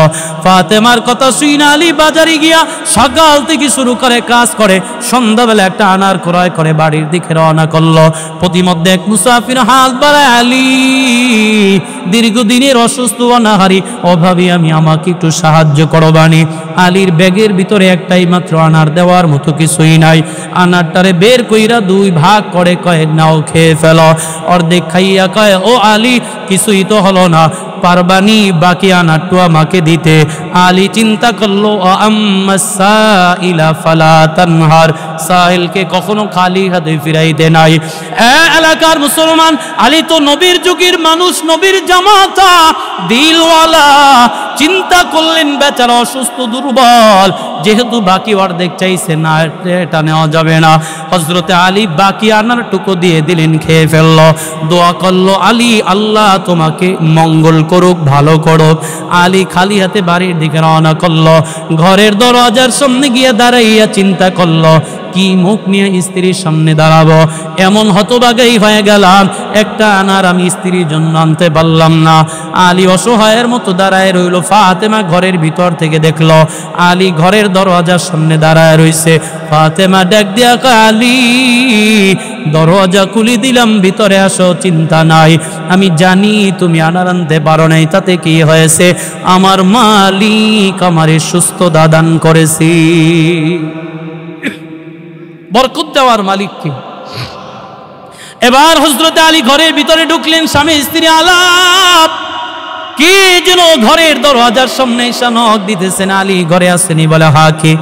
ফাতেমার কথা শুনে আলী বাজারে গিয়া সকাল থেকে শুরু করে কাজ করে, সন্ধ্যাবেলা একটা আনার ক্রয় করে বাড়ির দিকে রওনা করলো। প্রতিমধ্যে এক মুসাফির হাত বাড়ায়, আলী দীর্ঘদিনের অসুস্থ অনাহারী অভাবী আমি, আমাকে একটু সাহায্য করো বানি। আলীর ব্যাগের ভিতরে একটাই মাত্র আনার, দেওয়ার মতো কিছুই নাই। আনারটারে বের কইরা দুই ভাগ করে কয়, নাও খেয়ে ফেলো। অর্ধেক খাইয়া কয়, ও আলী কিছুই তো হলো না, পারবানি বাকি আনারটু আমাকে দিতে? আলী চিন্তা করলো, আম্মাসাইলা ফালা তানহার, সাইলকে কখনো খালি হাতে ফিরাইতে নাই। এলাকার মুসলমান, আলী তো নবীর যুগের মানুষ, নবীর জামাতা, দিলওয়ালা। চিন্তা করলেন বেচারা অসুস্থ দুর্বল, যেহেতু বাকি অর্ধেক চাইছে না, এটা নেওয়া যাবে না। হযরতে আলী বাকি আনারটুকু দিয়ে দিলেন, খেয়ে ফেললো। দোয়া করলো, আলী আল্লাহ তোমাকে মঙ্গল করুক, ভালো করুক। আলী খালি হাতে বাড়ির দিকে রওনা করলো। ঘরের দরজার সামনে গিয়ে দাঁড়াইয়া চিন্তা করলো, কি মুখ নিয়ে স্ত্রীর সামনে দাঁড়াবো? এমন হতভাগাই হয়ে গেলাম, একটা আনার আমি স্ত্রীর জন্য আনতে পারলাম না। আলী অসহায়ের মতো দাঁড়ায় রইল। ফাতেমা ঘরের ভিতর থেকে দেখলো আলী ঘরের দরজার সামনে দাঁড়ায় রইছে। ফাতেমা ডাক দিয়া কয়, আলী দরজা খুলে দিলাম, ভিতরে আসো, চিন্তা নাই, আমি জানি তুমি আনার আনতে পারো নাই, তাতে কি হয়েছে? আমার মালিক আমারে সুস্থতা দান করেছি। বরকত দেওয়ার মালিক কি? এবার হযরত আলী ঘরের ভিতরে ঢুকলেন, স্বামী স্ত্রী আলাপ, কি যেন ঘরের দরজার সামনে এসে নক দিতেছেন। আলী ঘরে আসেনি? বলে হা। কি?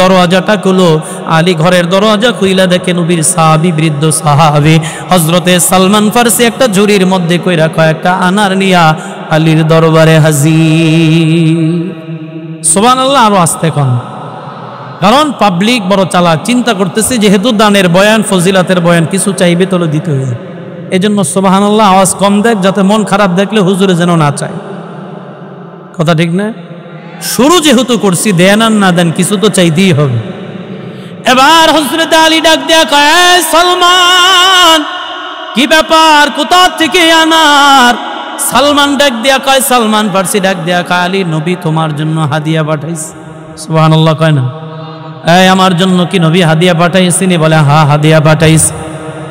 দরজাটা খুলো। আলী ঘরের দরজা খুইলা দেখে নবীর সাহাবী, বৃদ্ধ সাহাবী হযরতে সালমান ফারসি একটা ঝুড়ির মধ্যে কইরা কয়েকটা আনার নিয়া আলীর দরবারে হাজির। সুবহানাল্লাহ। আরো আস্তে কোন, কারণ পাবলিক বড় চালাক, চিন্তা করতেছে যেহেতু দানের বয়ান, ফজিলাতের বয়ান, কিছু চাইবে তোলে দিতে হবে, এজন্য সুবহানাল্লাহ আওয়াজ কম দেখ, যাতে মন খারাপ দেখলে হুজুরে যেন না চায়। কথা ঠিক না? শুরু যেহেতু করছি, দেন আর না দেন কিছু তো চাইতেই হবে। এবার হযরত আলী ডাক দেয়া কয়, সালমান কি ব্যাপার, কোথা থেকে আনার? সালমান ডাক দেয়া কয়, সালমান ফারসি ডাক দেয়া কয়, আলী নবী তোমার জন্য হাদিয়া পাঠাইছে। সুবহানাল্লাহ কয় না? এই আমার জন্য কি নবী হাদিয়া পাঠাইছেন? বলে হ্যাঁ হাদিয়া পাঠাইছে।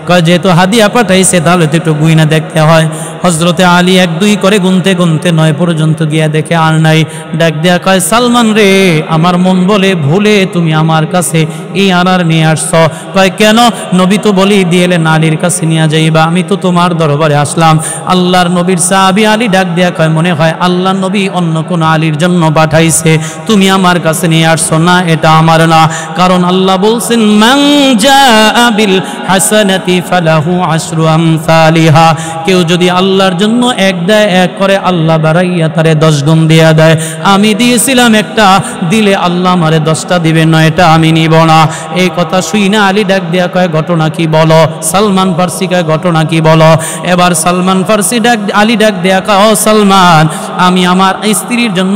কয় যেহেতু হাদিয়া পাঠাইছে তাহলে তো একটু গুইনা দেখতে হয়। হযরতে আলী 1-2 করে গুনতে গুনতে 9 পর্যন্ত গিয়া দেখে আর নাই। ডাক দেয়া কয়, সালমান রে, আমার মন বলে ভুলে তুমি আমার কাছে এই আনার নিয়ে আসছো। কয় কেন? নবী তো বলি দিয়েলেন আলীর কাছে নিয়ে যাইবা, আমি তো তোমার দরবারে আসলাম। আল্লাহর নবীর সাহাবী আলী ডাক দেয়া কয়, মনে হয় আল্লাহর নবী অন্য কোন আলীর জন্য পাঠাইছে, তুমি আমার কাছে নিয়ে আসছো না, এটা আমার না। কারণ আল্লাহ বলছেন, মান জাআ বিল হাসানাতি ফালাহু আশরু আমসালিহা, কেউ যদি আল্লাহর জন্য এক দেয়, এক করে আল্লাহ বাড়াইয়া তারে 10 গুণ দিয়া দেয়। আমি দিয়েছিলাম একটা, দিলে আল্লাহ আমারে 10টা দিবে, নয়টা আমি নিব না। এই কথা শুই না আলী ডাক দেয়া কয়, ঘটনা কি বলো? সালমান ফারসি কয়, ঘটনা কি বলো? এবার সালমান ফারসি আলী ডাক দেয়া কয়, ও সালমান, আমি আমার স্ত্রীর জন্য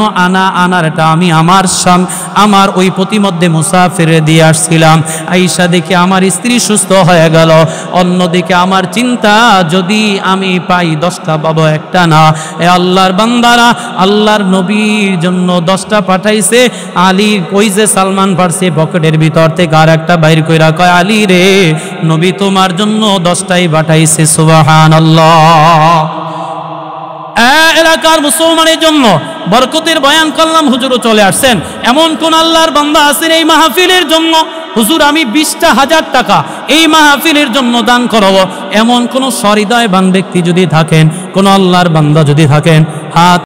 আনারটা আমি আমার ওই প্রতিমধ্যে মুসাফিরে দিয়ে আসছিলাম। আয়েশা দেখে আমার স্ত্রী সুস্থ হয়ে গেল, অন্যদিকে আমার চিন্তা যদি আমি পাই 10টা পাবো একটা না। এ আল্লাহর বান্দারা, আল্লাহর নবীর জন্য 10টা পাঠাইছে। আলী কই যে সালমান ফার্সি পকেটের ভিতর থেকে আর একটা বাইর কইরা কয়, আলী রে, নবী তোমার জন্য 10টাই পাঠাইছে। সুবহানাল্লাহ। এলাকার মুসলমানের জন্য বরকতের বয়ান করলাম, হুজুরও চলে আসছেন। এমন কোন আল্লাহর বান্দা আছেন এই মাহফিলের জন্য, হুজুর আমি 20টা হাজার টাকা এই মাহফিলের জন্য দান করব, এমন কোন সহৃদয়বান ব্যক্তি যদি থাকেন, কোন আল্লাহর বান্দা যদি থাকেন, হাত